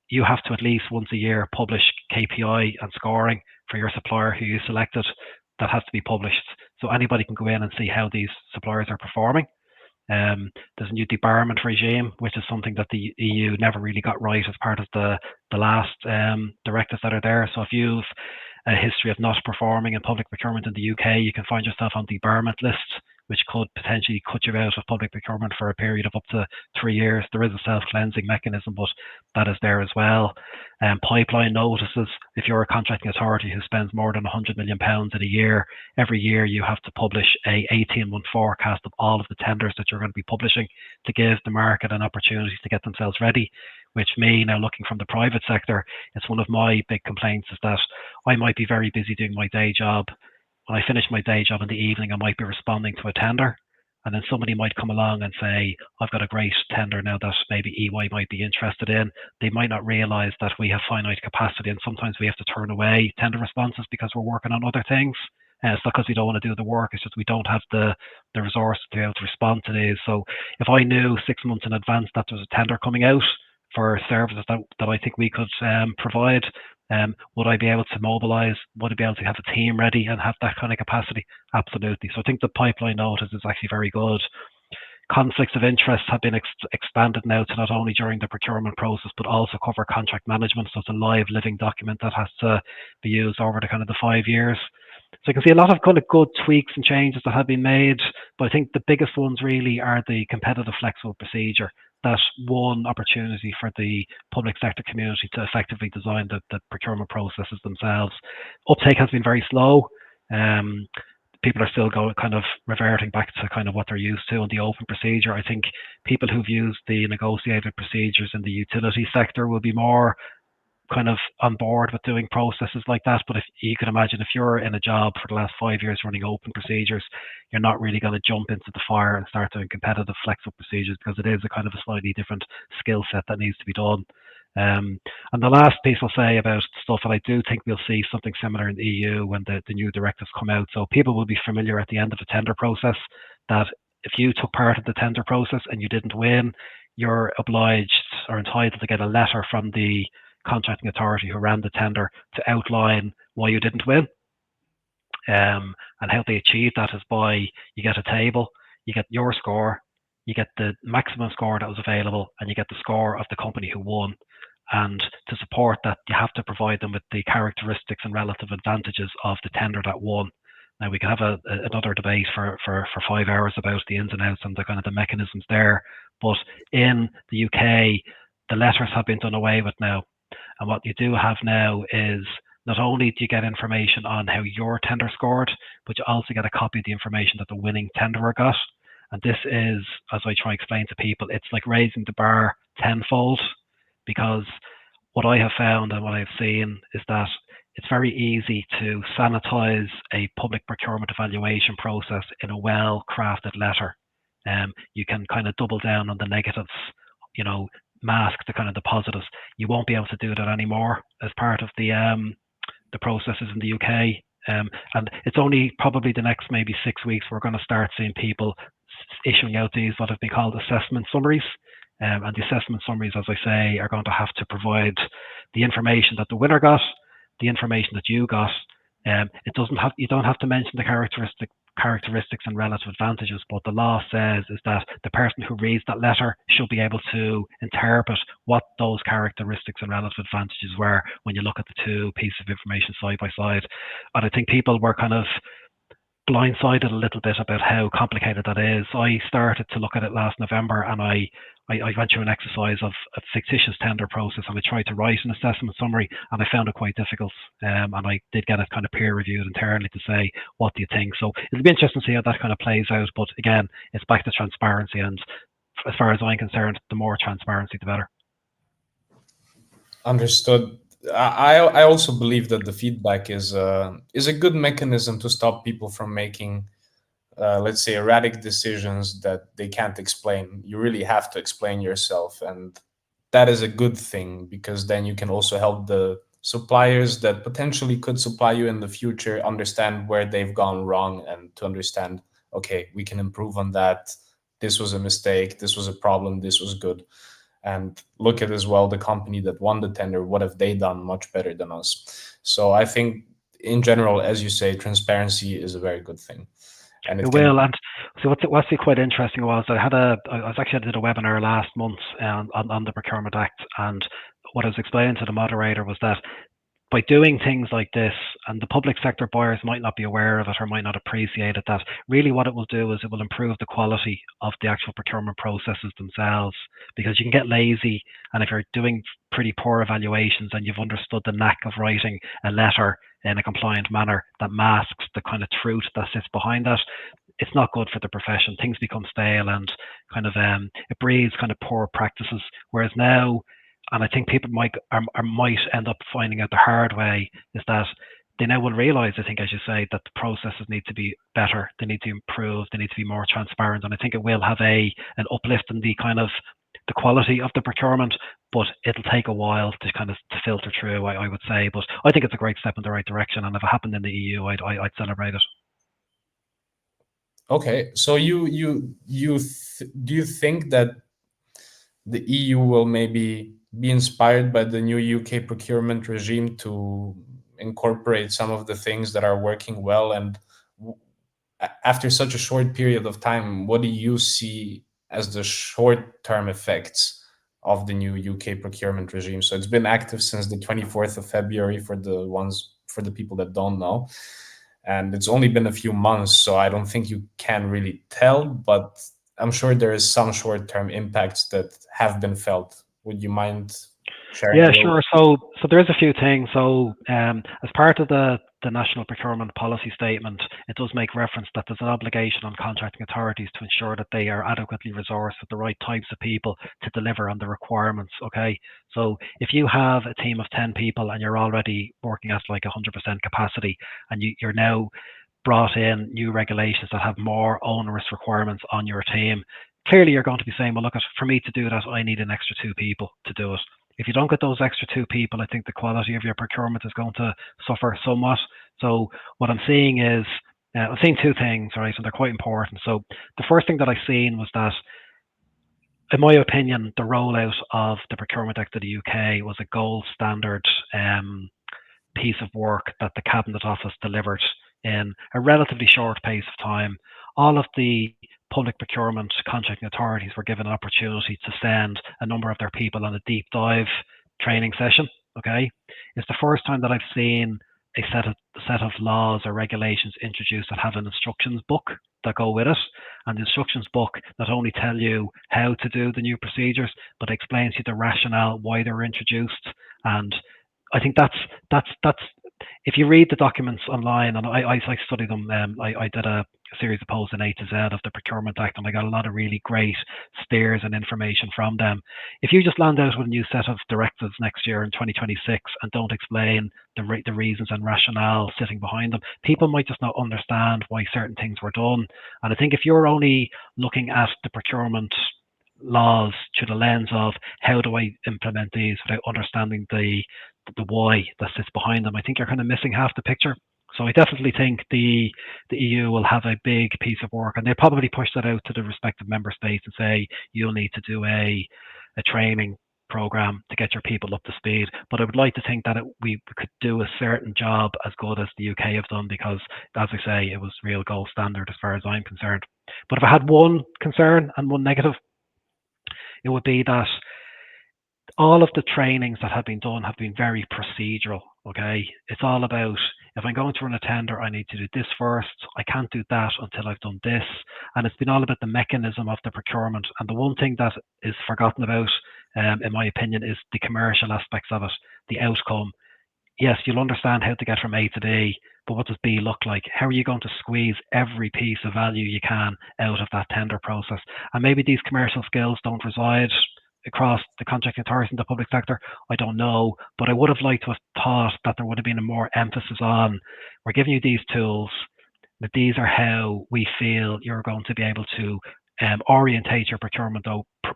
you have to at least once a year publish KPI and scoring for your supplier who you selected. That has to be published, so anybody can go in and see how these suppliers are performing. There's a new debarment regime, which is something that the EU never really got right as part of the last directives that are there. So if you've a history of not performing in public procurement in the UK, you can find yourself on debarment lists, which could potentially cut you out of public procurement for a period of up to 3 years. There is a self-cleansing mechanism, but that is there as well. Pipeline notices, if you're a contracting authority who spends more than £100 million in a year, every year you have to publish a 18-month forecast of all of the tenders that you're going to be publishing to give the market an opportunity to get themselves ready. Which me, now looking from the private sector, it's one of my big complaints is that I might be very busy doing my day job. When I finish my day job in the evening, I might be responding to a tender, and then somebody might come along and say, I've got a great tender now that maybe EY might be interested in. They might not realize that we have finite capacity, and sometimes we have to turn away tender responses because we're working on other things. It's not because we don't want to do the work, it's just we don't have the resources to be able to respond to these. So if I knew 6 months in advance that there was a tender coming out for services that I think we could provide, would I be able to mobilize? Would I be able to have a team ready and have that kind of capacity? Absolutely. So I think the pipeline notice is actually very good. Conflicts of interest have been expanded now to not only during the procurement process, but also cover contract management. So it's a live living document that has to be used over the kind of the 5 years. So I can see a lot of kind of good tweaks and changes that have been made, but I think the biggest ones really are the competitive flexible procedure. That one opportunity for the public sector community to effectively design the procurement processes themselves. Uptake has been very slow. People are still kind of reverting back to kind of what they're used to on the open procedure. I think people who've used the negotiated procedures in the utility sector will be more kind of on board with doing processes like that. But if you can imagine, if you're in a job for the last 5 years running open procedures, you're not really going to jump into the fire and start doing competitive flexible procedures, because it is a kind of a slightly different skill set that needs to be done. And the last piece I'll say about stuff, and I do think we'll see something similar in the EU when the new directives come out. So people will be familiar at the end of a tender process that if you took part of the tender process and you didn't win, you're obliged or entitled to get a letter from the contracting authority who ran the tender to outline why you didn't win. And how they achieve that is by, you get a table, you get your score, you get the maximum score that was available, and you get the score of the company who won. And to support that, you have to provide them with the characteristics and relative advantages of the tender that won. Now, we can have another debate for 5 hours about the ins and outs and the kind of the mechanisms there. But in the UK, the letters have been done away with now. And what you do have now is not only do you get information on how your tender scored, but you also get a copy of the information that the winning tenderer got. And this is, as I try to explain to people, it's like raising the bar tenfold, because what I have found and what I've seen is that it's very easy to sanitize a public procurement evaluation process in a well-crafted letter. You can kind of double down on the negatives, mask the kind of the positives. You won't be able to do that anymore as part of the processes in the UK. And it's only probably the next maybe 6 weeks we're going to start seeing people issuing out these what have been called assessment summaries. And the assessment summaries, as I say, are going to have to provide the information that the winner got, the information that you got. You don't have to mention the characteristics and relative advantages, but the law says is that the person who reads that letter should be able to interpret what those characteristics and relative advantages were when you look at the two pieces of information side by side. And I think people were kind of blindsided a little bit about how complicated that is. I started to look at it last November, and I went through an exercise of a fictitious tender process, and I tried to write an assessment summary, and I found it quite difficult. And I did get it kind of peer reviewed internally to say, what do you think? So it'll be interesting to see how that kind of plays out. But again, it's back to transparency, and as far as I'm concerned, the more transparency, the better. Understood. I also believe that the feedback is a good mechanism to stop people from making, let's say, erratic decisions that they can't explain. You really have to explain yourself, and that is a good thing, because then you can also help the suppliers that potentially could supply you in the future understand where they've gone wrong, and to understand, okay, we can improve on that. This was a mistake. This was a problem. This was good. And look at as well the company that won the tender, what have they done much better than us? So I think in general, as you say, transparency is a very good thing. and It it can. will, and so what's quite interesting was I did a webinar last month on the Procurement Act, and what I was explaining to the moderator was that by doing things like this, and the public sector buyers might not be aware of it or might not appreciate it, that really what it will do is it will improve the quality of the actual procurement processes themselves, because you can get lazy, and if you're doing pretty poor evaluations and you've understood the knack of writing a letter in a compliant manner that masks the kind of truth that sits behind that, it's not good for the profession. Things become stale, and kind of it breeds kind of poor practices. Whereas now, and I think people might end up finding out the hard way, is that they now will realise, I think, as you say, that the processes need to be better, they need to improve, they need to be more transparent, and I think it will have an uplift in the kind of the quality of the procurement, but it'll take a while to kind of to filter through, I would say. But I think it's a great step in the right direction, and if it happened in the EU, I'd celebrate it. Okay, so do you think that the EU will maybe be inspired by the new UK procurement regime to incorporate some of the things that are working well? And after such a short period of time, what do you see as the short-term effects of the new UK procurement regime? So it's been active since the 24th of February for the people that don't know. And it's only been a few months, so I don't think you can really tell, but I'm sure there is some short-term impacts that have been felt. Would you mind sharing? Yeah, sure. So there is a few things. So as part of the National Procurement Policy Statement, it does make reference that there's an obligation on contracting authorities to ensure that they are adequately resourced with the right types of people to deliver on the requirements. Okay. So if you have a team of 10 people and you're already working at like 100% capacity, and you're now brought in new regulations that have more onerous requirements on your team, clearly you're going to be saying, well, look, for me to do that, I need an extra 2 people to do it. If you don't get those extra 2 people, I think the quality of your procurement is going to suffer somewhat. So what I'm seeing is, I'm seeing 2 things, right, and they're quite important. So the first thing that I've seen was that, in my opinion, the rollout of the Procurement Act of the UK was a gold standard piece of work that the Cabinet Office delivered in a relatively short pace of time. All of the public procurement contracting authorities were given an opportunity to send a number of their people on a deep dive training session. Okay, it's the first time that I've seen a set of laws or regulations introduced that have an instructions book that go with it, and the instructions book not only tell you how to do the new procedures, but explains you the rationale why they're introduced. And I think that's if you read the documents online, and I studied them, I did a series of posts in A to Z of the Procurement Act, and I got a lot of really great steers and information from them. If you just land out with a new set of directives next year in 2026 and don't explain the reasons and rationale sitting behind them, people might just not understand why certain things were done. And I think if you're only looking at the procurement laws through the lens of how do I implement these without understanding the why that sits behind them, I think you're kind of missing half the picture. So I definitely think the EU will have a big piece of work, and they'll probably push that out to the respective member states and say you'll need to do a training program to get your people up to speed. But I would like to think that we could do a certain job as good as the UK have done, because, as I say, it was real gold standard as far as I'm concerned. But if I had one concern and one negative, it would be that all of the trainings that have been done have been very procedural. Okay, it's all about, if I'm going to run a tender, I need to do this first. I can't do that until I've done this. And it's been all about the mechanism of the procurement. And the one thing that is forgotten about, in my opinion, is the commercial aspects of it, the outcome. Yes, you'll understand how to get from A to B, but what does B look like? How are you going to squeeze every piece of value you can out of that tender process? And maybe these commercial skills don't reside across the contracting authorities in the public sector, I don't know, but I would have liked to have thought that there would have been a more emphasis on, we're giving you these tools, that these are how we feel you're going to be able to orientate your procurement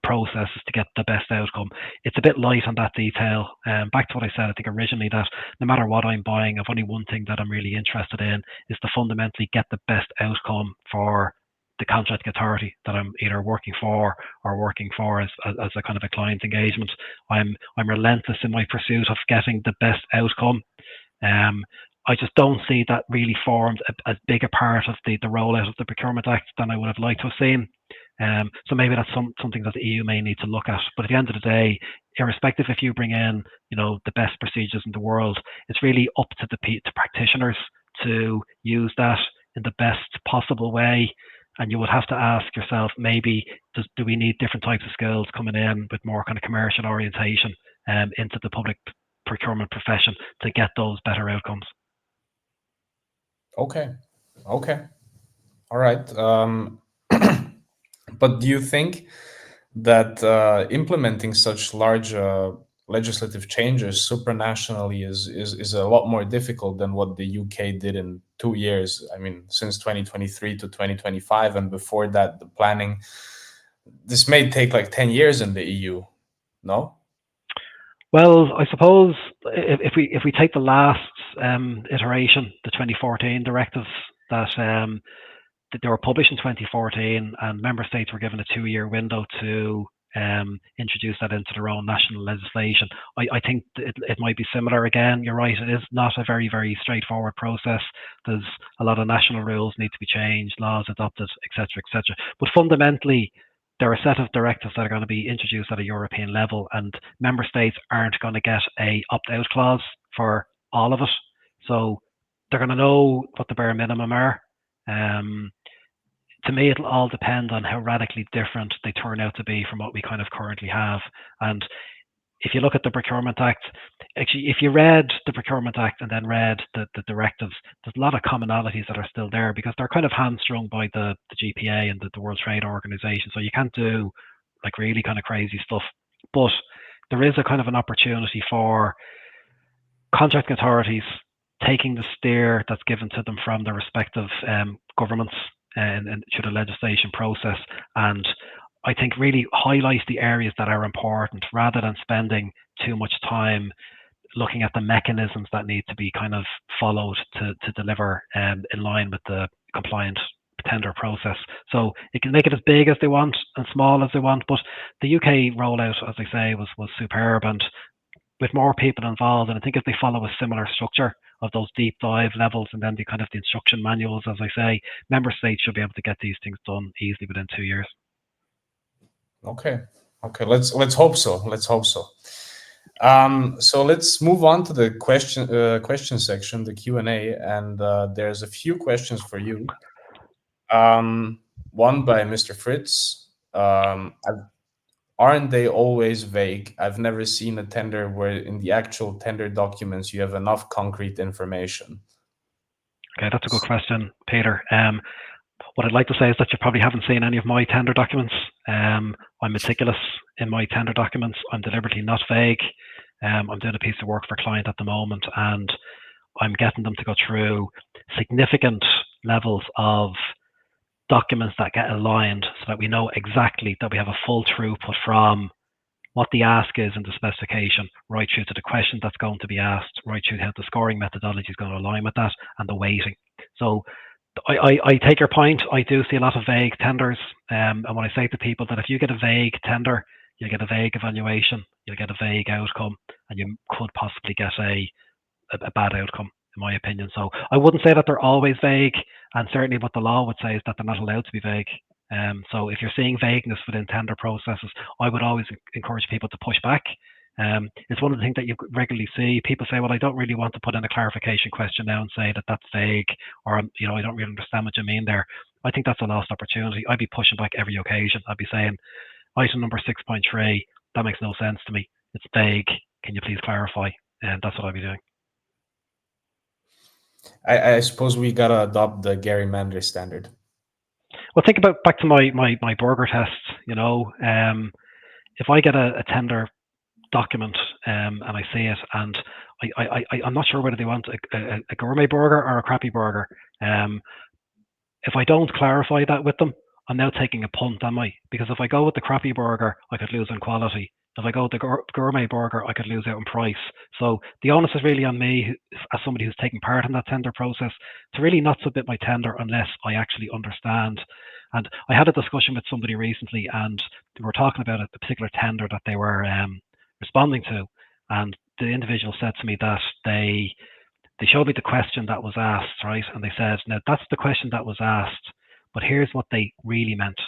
processes to get the best outcome. It's a bit light on that detail. Back to what I said, I think originally, that no matter what I'm buying, I've only one thing that I'm really interested in, is to fundamentally get the best outcome for the contracting authority that I'm either working for or working for as a kind of a client engagement. I'm relentless in my pursuit of getting the best outcome. I just don't see that really formed as big a part of the rollout of the Procurement Act than I would have liked to have seen. So maybe that's something that the EU may need to look at. But at the end of the day, irrespective if you bring in, the best procedures in the world, it's really up to the practitioners to use that in the best possible way. And you would have to ask yourself, maybe, do we need different types of skills coming in with more kind of commercial orientation into the public procurement profession to get those better outcomes? Okay. All right. But do you think that implementing such large legislative changes supranationally is a lot more difficult than what the UK did in 2 years? I mean, since 2023 to 2025, and before that, the planning. This may take like 10 years in the EU, no? Well, I suppose if we take the last iteration, the 2014 directives that they were published in 2014, and member states were given a 2-year window to introduce that into their own national legislation. I think it might be similar again. You're right, it is not a very, very straightforward process. There's a lot of national rules need to be changed, laws adopted, etc., etc. But fundamentally, there are a set of directives that are going to be introduced at a European level, and member states aren't going to get a opt-out clause for all of it. So they're going to know what the bare minimum are. To me, it'll all depend on how radically different they turn out to be from what we kind of currently have. And if you look at the Procurement Act, actually, if you read the Procurement Act and then read the directives, there's a lot of commonalities that are still there because they're kind of hamstrung by the GPA and the World Trade Organization. So you can't do like really kind of crazy stuff. But there is a kind of an opportunity for contracting authorities taking the steer that's given to them from their respective governments and through the legislation process, and I think really highlight the areas that are important rather than spending too much time looking at the mechanisms that need to be kind of followed to deliver in line with the compliant tender process. So it can make it as big as they want and small as they want, but the UK rollout, as I say, was superb, and with more people involved, and I think if they follow a similar structure of those deep dive levels and then the kind of the instruction manuals, as I say, member states should be able to get these things done easily within 2 years. Okay. Let's hope so. So let's move on to the question section, the Q&A, and there's a few questions for you. One by Mr. Fritz. Aren't they always vague? I've never seen a tender where in the actual tender documents you have enough concrete information. Okay, that's a good question, Peter. What I'd like to say is that you probably haven't seen any of my tender documents. I'm meticulous in my tender documents. I'm deliberately not vague. I'm doing a piece of work for a client at the moment, and I'm getting them to go through significant levels of documents that get aligned so that we know exactly that we have a full throughput from what the ask is in the specification, right through to the question that's going to be asked, right through how the scoring methodology is going to align with that, and the weighting. So I take your point. I do see a lot of vague tenders. And when I say to people that if you get a vague tender, you get a vague evaluation, you'll get a vague outcome, and you could possibly get a bad outcome, in my opinion. So I wouldn't say that they're always vague, and certainly what the law would say is that they're not allowed to be vague. So if you're seeing vagueness within tender processes, I would always encourage people to push back. It's one of the things that you regularly see. People say, well, I don't really want to put in a clarification question now and say that that's vague, or, I don't really understand what you mean there. I think that's a lost opportunity. I'd be pushing back every occasion. I'd be saying, item number 6.3, that makes no sense to me. It's vague. Can you please clarify? And that's what I'd be doing. I suppose we gotta adopt the Gary Mander standard. Well, think about back to my burger tests. If I get a tender document and I see it, and I'm not sure whether they want a gourmet burger or a crappy burger. If I don't clarify that with them, I'm now taking a punt, am I? Because if I go with the crappy burger, I could lose on quality. If I go with the gourmet burger, I could lose out on price. So the onus is really on me, as somebody who's taking part in that tender process, to really not submit my tender unless I actually understand. And I had a discussion with somebody recently, and we were talking about a particular tender that they were responding to, and the individual said to me that they they showed me the question that was asked, right? And they said, now that's the question that was asked, but here's what they really meant.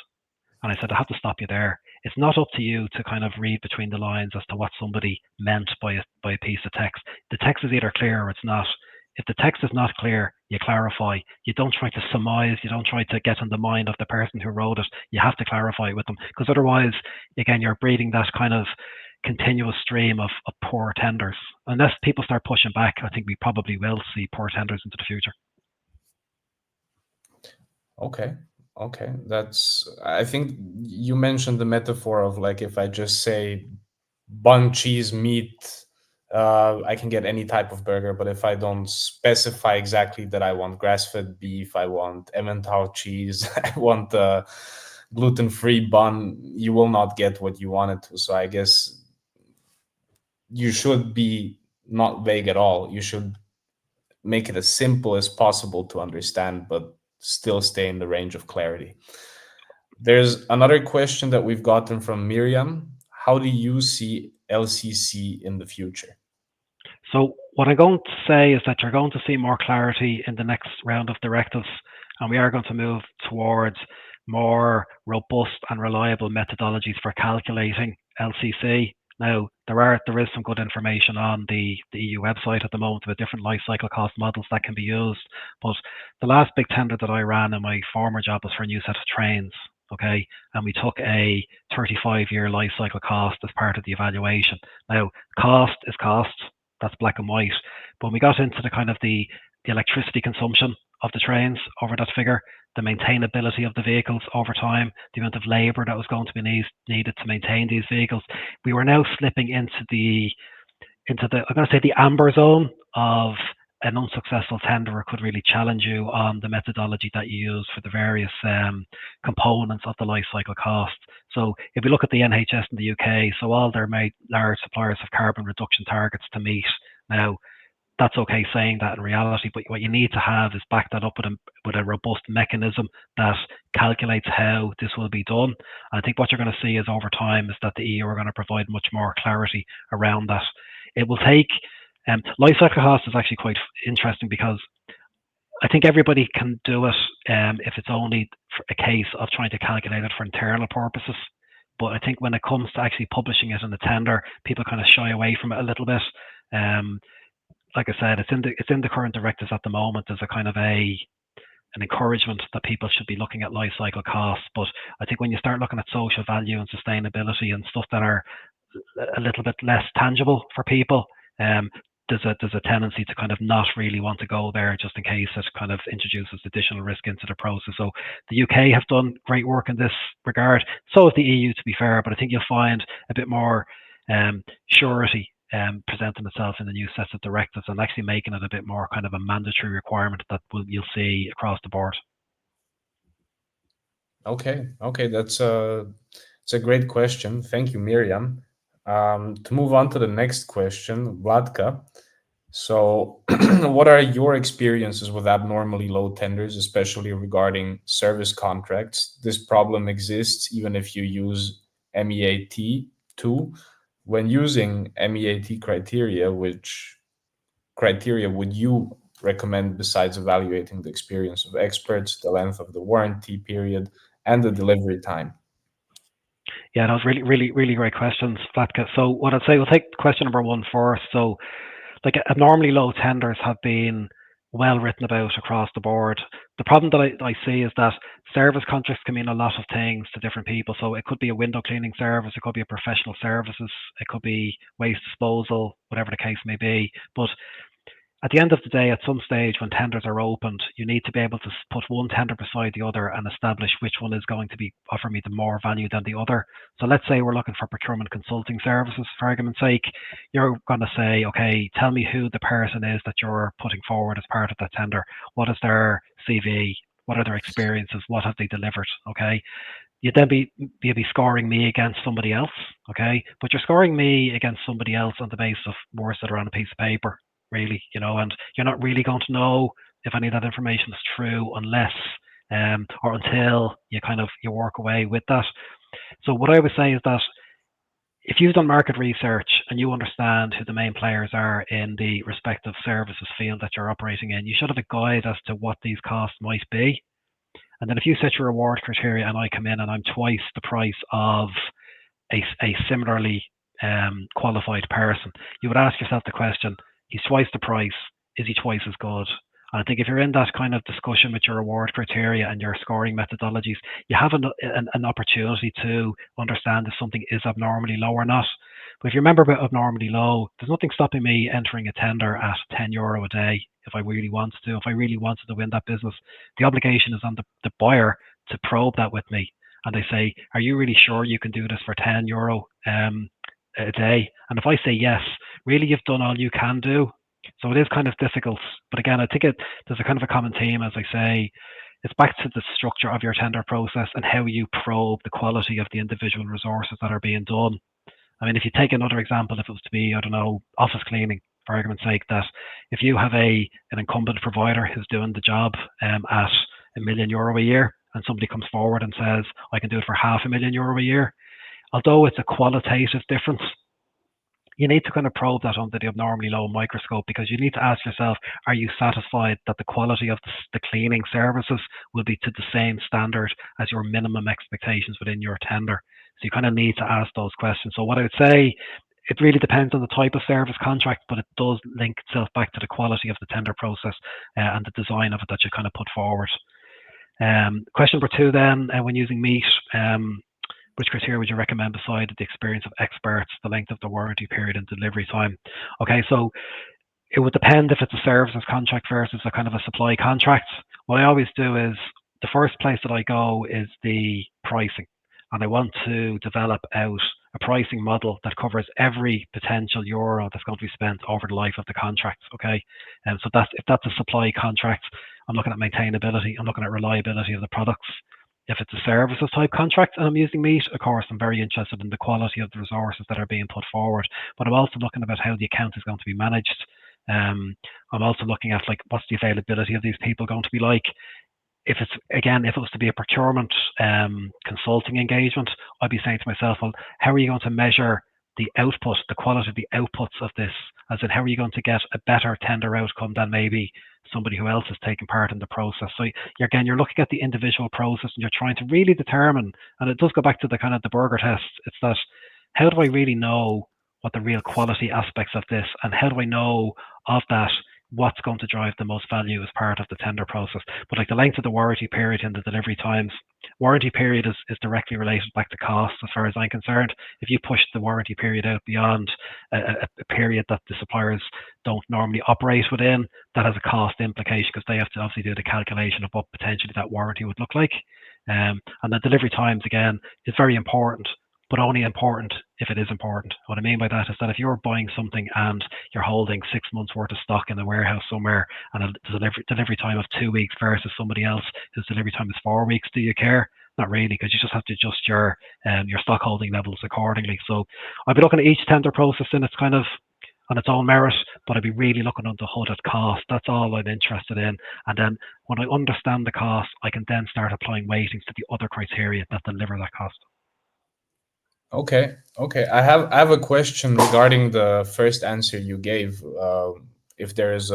And I said, I have to stop you there. It's not up to you to kind of read between the lines as to what somebody meant by a piece of text. The text is either clear or it's not. If the text is not clear, you clarify. You don't try to surmise. You don't try to get in the mind of the person who wrote it. You have to clarify with them, because otherwise, again, you're breeding that kind of continuous stream of poor tenders. Unless people start pushing back, I think we probably will see poor tenders into the future. Okay, I think you mentioned the metaphor of like, if I just say bun, cheese, meat, I can get any type of burger. But if I don't specify exactly that I want grass-fed beef, I want Emmental cheese, I want a gluten-free bun, you will not get what you wanted to. So I guess you should be not vague at all. You should make it as simple as possible to understand, but still stay in the range of clarity. There's another question that we've gotten from Miriam. How do you see LCC in the future? So what I'm going to say is that you're going to see more clarity in the next round of directives, and we are going to move towards more robust and reliable methodologies for calculating LCC. Now, there is some good information on the EU website at the moment with different life cycle cost models that can be used. But the last big tender that I ran in my former job was for a new set of trains. Okay, and we took a 35-year life cycle cost as part of the evaluation. Now, cost is cost. That's black and white. But when we got into the kind of the electricity consumption of the trains over that figure, the maintainability of the vehicles over time, the amount of labour that was going to be needed to maintain these vehicles, we were now slipping into the I'm going to say the amber zone of an unsuccessful tenderer could really challenge you on the methodology that you use for the various components of the life cycle cost. So if we look at the NHS in the UK, so all their large suppliers have carbon reduction targets to meet. Now, that's okay saying that in reality, but what you need to have is back that up with a robust mechanism that calculates how this will be done. I think what you're going to see is over time is that the EU are going to provide much more clarity around that. It will take life cycle cost is actually quite interesting, because I think everybody can do it if it's only a case of trying to calculate it for internal purposes. But I think when it comes to actually publishing it in the tender, people kind of shy away from it a little bit. Like I said, it's in the current directives at the moment. There's a kind of an encouragement that people should be looking at life cycle costs. But I think when you start looking at social value and sustainability and stuff that are a little bit less tangible for people, there's a tendency to kind of not really want to go there, just in case it kind of introduces additional risk into the process. So the UK have done great work in this regard. So has the EU, to be fair, but I think you'll find a bit more surety presenting itself in the new sets of directives, and actually making it a bit more kind of a mandatory requirement that you'll see across the board. Okay, that's it's a great question. Thank you, Miriam. To move on to the next question, Vladka. So, what are your experiences with abnormally low tenders, especially regarding service contracts? This problem exists even if you use MEAT 2. When using MEAT criteria, which criteria would you recommend besides evaluating the experience of experts, the length of the warranty period, and the delivery time? Yeah, that was really great questions, Vlatka. So what I'd say, we'll take question number one first. So, like, abnormally low tenders have been well written about across the board. The problem that I see is that service contracts can mean a lot of things to different people. So it could be a window cleaning service, it could be a professional services, it could be waste disposal, whatever the case may be. But at the end of the day, at some stage when tenders are opened, you need to be able to put one tender beside the other and establish which one is going to be offer me the more value than the other. So let's say we're looking for procurement consulting services, for argument's sake. You're going to say, okay, tell me who the person is that you're putting forward as part of that tender. What is their CV? What are their experiences? What have they delivered? Okay. You'd then be scoring me against somebody else, okay? But you're scoring me against somebody else on the basis of words that are on a piece of paper, really, and you're not really going to know if any of that information is true unless or until you work away with that. So what I would say is that if you've done market research and you understand who the main players are in the respective services field that you're operating in, you should have a guide as to what these costs might be. And then if you set your reward criteria and I come in and I'm twice the price of a similarly qualified person, you would ask yourself the question, he's twice the price, is he twice as good? And I think if you're in that kind of discussion with your reward criteria and your scoring methodologies, you have an opportunity to understand if something is abnormally low or not. But if you remember about abnormally low, there's nothing stopping me entering a tender at €10 a day if I really wanted to. If I really wanted to win that business, the obligation is on the buyer to probe that with me. And they say, are you really sure you can do this for €10 a day? And if I say yes, really you've done all you can do. So it is kind of difficult. But again, I think there's a kind of a common theme, as I say. It's back to the structure of your tender process and how you probe the quality of the individual resources that are being done. I mean, if you take another example, if it was to be, I don't know, office cleaning, for argument's sake, that if you have an incumbent provider who's doing the job at €1,000,000 a year, and somebody comes forward and says, I can do it for €500,000 a year, although it's a qualitative difference, you need to kind of probe that under the abnormally low microscope, because you need to ask yourself, are you satisfied that the quality of the cleaning services will be to the same standard as your minimum expectations within your tender? So you kind of need to ask those questions. So what I would say, it really depends on the type of service contract, but it does link itself back to the quality of the tender process and the design of it that you kind of put forward. Question number 2 then, when using meat, which criteria would you recommend beside the experience of experts, the length of the warranty period and delivery time? Okay, so it would depend if it's a services contract versus a kind of a supply contract. What I always do is, the first place that I go is the pricing. And I want to develop out a pricing model that covers every potential euro that's going to be spent over the life of the contract, okay? And so if that's a supply contract, I'm looking at maintainability, I'm looking at reliability of the products. If it's a services type contract and I'm using meat, of course, I'm very interested in the quality of the resources that are being put forward. But I'm also looking about how the account is going to be managed. I'm also looking at, like, what's the availability of these people going to be like? If it was to be a procurement consulting engagement, I'd be saying to myself, well, how are you going to measure the output, the quality of the outputs of this? As in, how are you going to get a better tender outcome than maybe somebody who else is taking part in the process? So you're looking at the individual process and you're trying to really determine, and it does go back to the kind of the burger test. It's that, how do I really know what the real quality aspects of this, and how do I know of that what's going to drive the most value as part of the tender process? But like the length of the warranty period and the delivery times, warranty period is directly related back to cost as far as I'm concerned. If you push the warranty period out beyond a period that the suppliers don't normally operate within, that has a cost implication, because they have to obviously do the calculation of what potentially that warranty would look like. And the delivery times, again, is very important, but only important if it is important. What I mean by that is that if you're buying something and you're holding 6 months worth of stock in a warehouse somewhere, and a delivery time of 2 weeks versus somebody else whose delivery time is 4 weeks, do you care? Not really, because you just have to adjust your stock holding levels accordingly. So I'd be looking at each tender process in its kind of on its own merit, but I'd be really looking under the hood at cost. That's all I'm interested in. And then when I understand the cost, I can then start applying weightings to the other criteria that deliver that cost. Okay. I have a question regarding the first answer you gave. If there is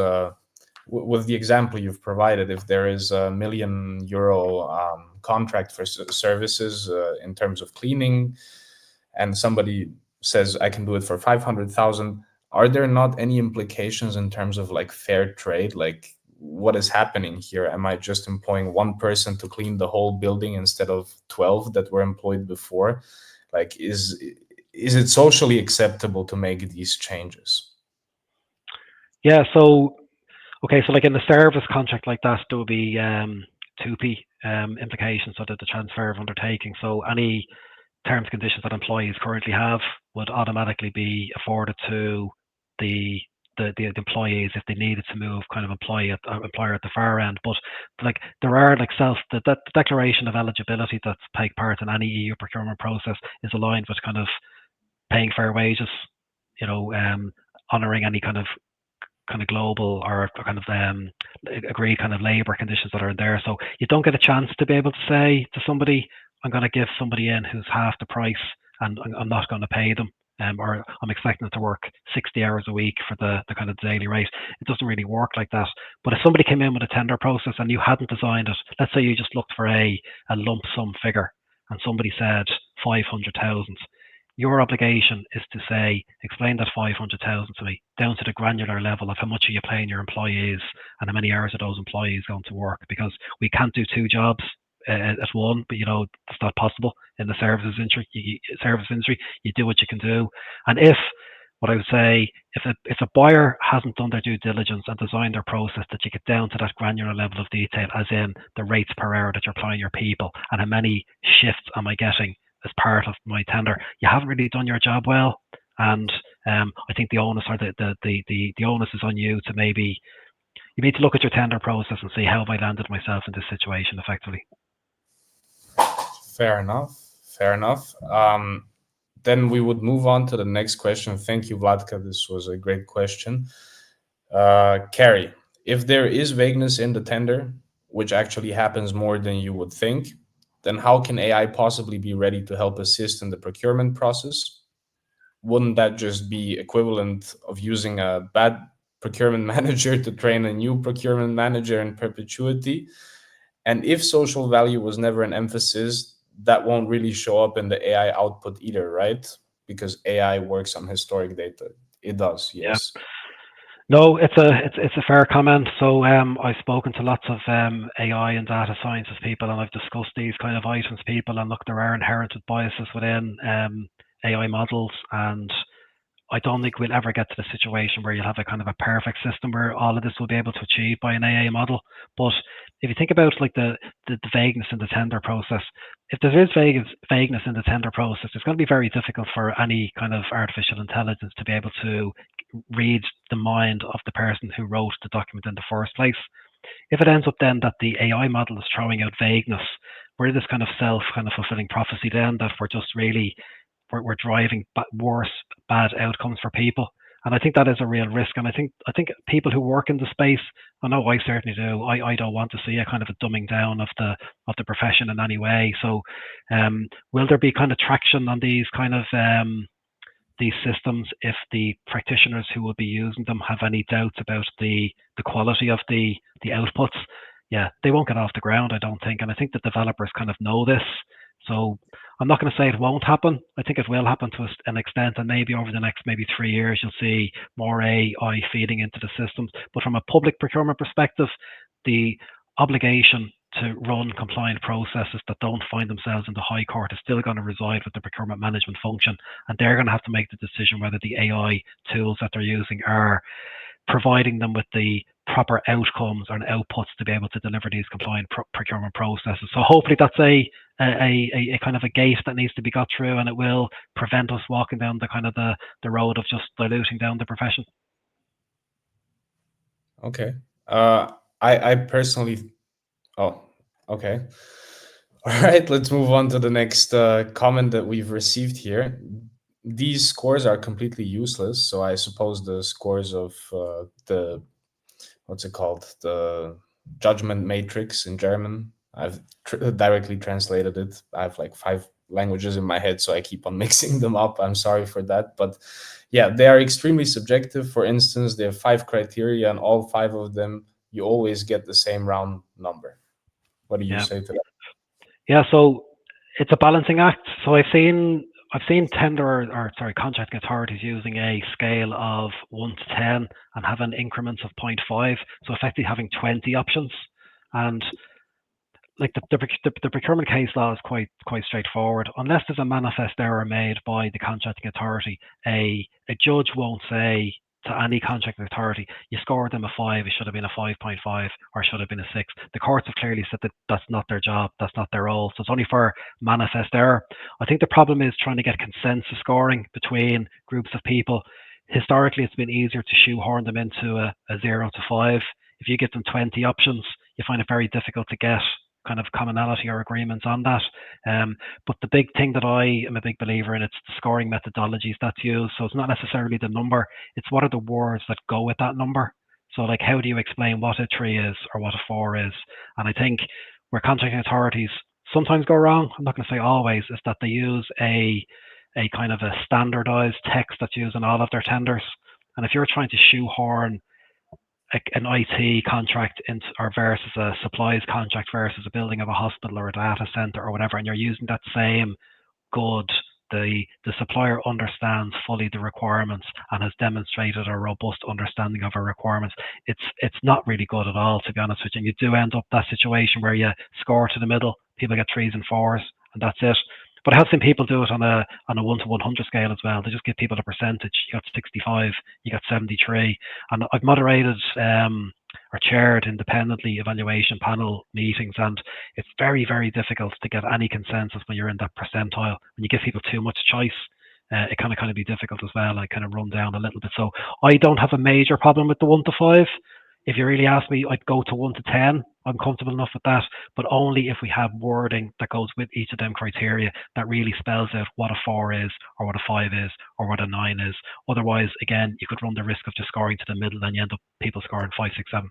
with the example you've provided, if there is €1,000,000 contract for services in terms of cleaning, and somebody says I can do it for 500,000, are there not any implications in terms of like fair trade? Like, what is happening here? Am I just employing one person to clean the whole building instead of 12 that were employed before? Like, is it socially acceptable to make these changes? Yeah, so like in a service contract like that, there will be 2P implications, so that the transfer of undertaking. So any terms and conditions that employees currently have would automatically be afforded to the employees if they needed to move kind of employer at the far end. But like there are like the declaration of eligibility that's take part in any EU procurement process is aligned with kind of paying fair wages, honouring any kind of global or kind of agreed kind of labour conditions that are in there. So you don't get a chance to be able to say to somebody, I'm going to give somebody in who's half the price and I'm not going to pay them. Or I'm expecting them to work 60 hours a week for the kind of daily rate. It doesn't really work like that. But if somebody came in with a tender process and you hadn't designed it, let's say you just looked for a lump sum figure and somebody said 500,000, your obligation is to say, explain that 500,000 to me down to the granular level of how much are you paying your employees and how many hours are those employees going to work, because we can't do two jobs at one, but it's not possible in the services industry. You do what you can do. And what I would say, if a buyer hasn't done their due diligence and designed their process that you get down to that granular level of detail, as in the rates per hour that you're applying your people and how many shifts am I getting as part of my tender, you haven't really done your job well. And I think the onus or the onus is on you to maybe, you need to look at your tender process and see, how have I landed myself in this situation effectively. Fair enough. Then we would move on to the next question. Thank you, Vladka. This was a great question. Carrie, if there is vagueness in the tender, which actually happens more than you would think, then how can AI possibly be ready to help assist in the procurement process? Wouldn't that just be equivalent of using a bad procurement manager to train a new procurement manager in perpetuity? And if social value was never an emphasis, that won't really show up in the AI output either, right? Because AI works on historic data. It does, yes. Yeah. No, it's a fair comment. So I've spoken to lots of AI and data sciences people, and I've discussed these kind of items, people, and look, there are inherited biases within AI models, and I don't think we'll ever get to the situation where you'll have a kind of a perfect system where all of this will be able to achieve by an AI model. But if you think about like the vagueness in the tender process, if there is vagueness in the tender process, it's going to be very difficult for any kind of artificial intelligence to be able to read the mind of the person who wrote the document in the first place. If it ends up then that the AI model is throwing out vagueness, we're this kind of fulfilling prophecy then that we're driving worse bad outcomes for people. And I think that is a real risk. And I think people who work in the space, I know I certainly do, I don't want to see a kind of a dumbing down of the profession in any way. So will there be kind of traction on these kind of these systems if the practitioners who will be using them have any doubts about the quality of the outputs? Yeah, they won't get off the ground, I don't think. And I think the developers kind of know this. So I'm not going to say it won't happen. I think it will happen to an extent, and maybe over the next 3 years, you'll see more AI feeding into the systems. But from a public procurement perspective, the obligation to run compliant processes that don't find themselves in the High Court is still going to reside with the procurement management function, and they're going to have to make the decision whether the AI tools that they're using are providing them with the proper outcomes and outputs to be able to deliver these compliant procurement processes. So hopefully that's a kind of a gate that needs to be got through, and it will prevent us walking down the kind of the road of just diluting down the profession. Okay. I personally. Oh, okay. All right. Let's move on to the next comment that we've received here. These scores are completely useless. So I suppose the scores of the what's it called, the judgment matrix in German. I've directly translated it. I have like 5 languages in my head, so I keep on mixing them up. I'm sorry for that, but yeah, they are extremely subjective. For instance, they have 5 criteria, and all 5 of them, you always get the same round number. What do you say to that? Yeah, so it's a balancing act. So I've seen contracting authorities using a scale of 1 to 10 and having increments of 0.5. So effectively having 20 options. And like the procurement case law is quite straightforward. Unless there's a manifest error made by the contracting authority, a judge won't say to any contracting authority, you scored them a 5, it should have been a 5.5 or should have been a 6. The courts have clearly said that that's not their job, that's not their role. So it's only for manifest error. I think the problem is trying to get consensus scoring between groups of people. Historically, it's been easier to shoehorn them into a 0 to 5. If you give them 20 options, you find it very difficult to get kind of commonality or agreements on that. But the big thing that I am a big believer in, it's the scoring methodologies that's used. So it's not necessarily the number, it's what are the words that go with that number. So like, how do you explain what a 3 is or what a 4 is? And I think where contracting authorities sometimes go wrong, I'm not going to say always, is that they use a a kind of a standardized text that's used in all of their tenders. And if you're trying to shoehorn an IT contract or versus a supplies contract versus a building of a hospital or a data center or whatever, and you're using that same good, the supplier understands fully the requirements and has demonstrated a robust understanding of our requirements, it's not really good at all, to be honest with you. And you do end up that situation where you score to the middle, people get 3s and 4s, and that's it. But I have seen people do it on a 1 to 100 scale as well. They just give people a percentage. You got 65, you got 73. And I've moderated or chaired independently evaluation panel meetings, and it's very, very difficult to get any consensus when you're in that percentile. When you give people too much choice, it can kind of be difficult as well. I kind of run down a little bit. So I don't have a major problem with the 1 to 5. If you really ask me, I'd go to 1 to 10. I'm comfortable enough with that, but only if we have wording that goes with each of them criteria that really spells out what a 4 is, or what a 5 is, or what a 9 is. Otherwise, again, you could run the risk of just scoring to the middle and you end up people scoring 5, 6, 7.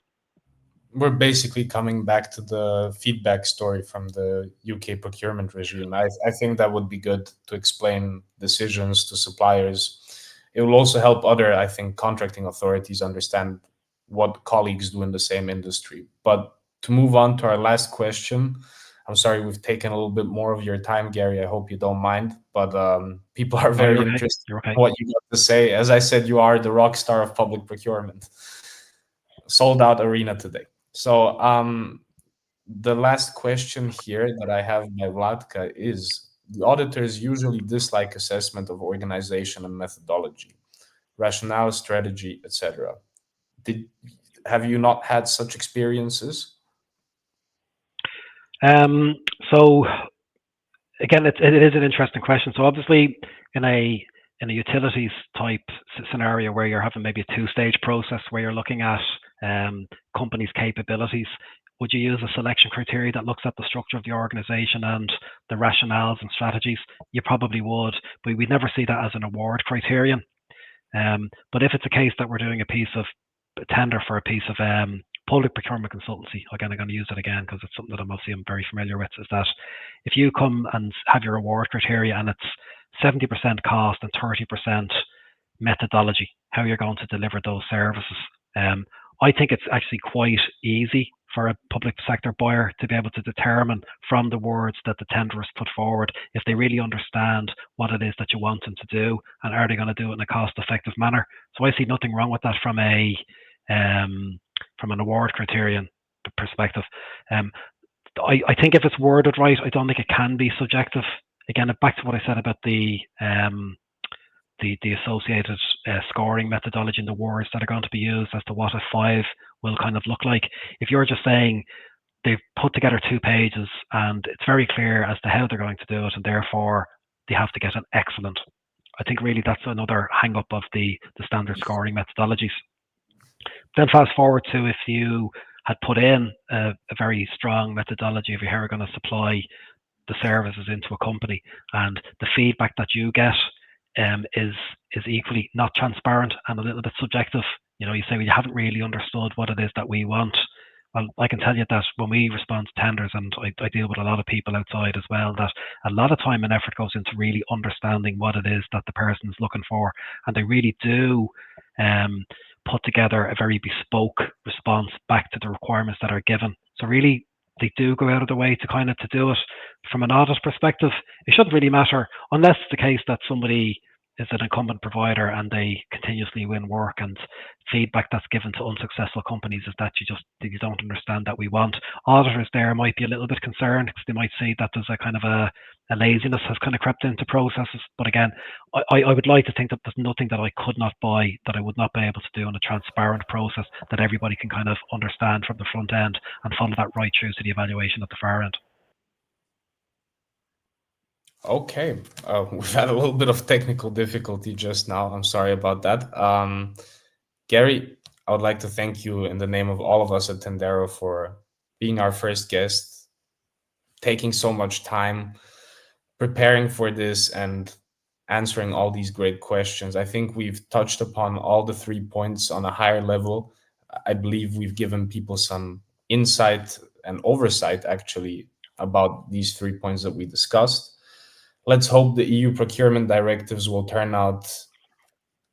We're basically coming back to the feedback story from the UK procurement regime. I think that would be good to explain decisions to suppliers. It will also help other, I think, contracting authorities understand what colleagues do in the same industry. But to move on to our last question, I'm sorry we've taken a little bit more of your time, Gary. I hope you don't mind, but people are very interested in what you got to say. As I said, you are the rock star of public procurement. Sold out arena today. So the last question here that I have by Vladka is, the auditors usually dislike assessment of organization and methodology, rationale, strategy, etc. Have you not had such experiences? So again, it is an interesting question. So obviously, in a utilities type scenario where you're having maybe a 2-stage process where you're looking at companies' capabilities, would you use a selection criteria that looks at the structure of the organization and the rationales and strategies? You probably would, but we'd never see that as an award criterion. But if it's a case that we're doing a tender for a piece of public procurement consultancy, again, I'm going to use it again because it's something that I'm very familiar with, is that if you come and have your award criteria and it's 70% cost and 30% methodology, how you're going to deliver those services, I think it's actually quite easy for a public sector buyer to be able to determine from the words that the tenderers put forward if they really understand what it is that you want them to do, and are they going to do it in a cost-effective manner. So I see nothing wrong with that from an award criterion perspective. I think if it's worded right, I don't think it can be subjective. Again, back to what I said about the associated scoring methodology and the words that are going to be used as to what a 5 will kind of look like. If you're just saying they've put together 2 pages and it's very clear as to how they're going to do it, and therefore they have to get an excellent, I think really that's another hang up of the standard scoring methodologies. Then fast forward to if you had put in a very strong methodology of how you're going to supply the services into a company, and the feedback that you get is equally not transparent and a little bit subjective. You know, you say, well, you haven't really understood what it is that we want. Well, I can tell you that when we respond to tenders, and I deal with a lot of people outside as well, that a lot of time and effort goes into really understanding what it is that the person is looking for, and they really do put together a very bespoke response back to the requirements that are given. So really, they do go out of their way to do it. From an audit perspective, it shouldn't really matter unless it's the case that somebody is an incumbent provider and they continuously win work, and feedback that's given to unsuccessful companies is that you don't understand that we want. Auditors there might be a little bit concerned because they might see that there's a kind of a laziness has kind of crept into processes. But again, I would like to think that there's nothing that I could not buy that I would not be able to do in a transparent process that everybody can kind of understand from the front end and follow that right through to the evaluation at the far end. Okay, we've had a little bit of technical difficulty just now. I'm sorry about that. Gary, I would like to thank you in the name of all of us at Tendero for being our first guest, taking so much time preparing for this and answering all these great questions. I think we've touched upon all the 3 points on a higher level. I believe we've given people some insight and oversight actually about these 3 points that we discussed. Let's hope the EU Procurement Directives will turn out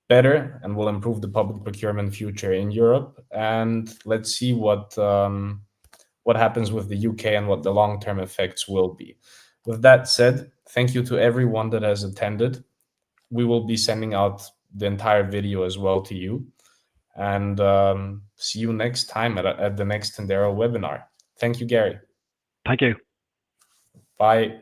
better and will improve the public procurement future in Europe. And let's see what happens with the UK and what the long-term effects will be. With that said, thank you to everyone that has attended. We will be sending out the entire video as well to you. And see you next time at the next Tendero webinar. Thank you, Gary. Thank you. Bye.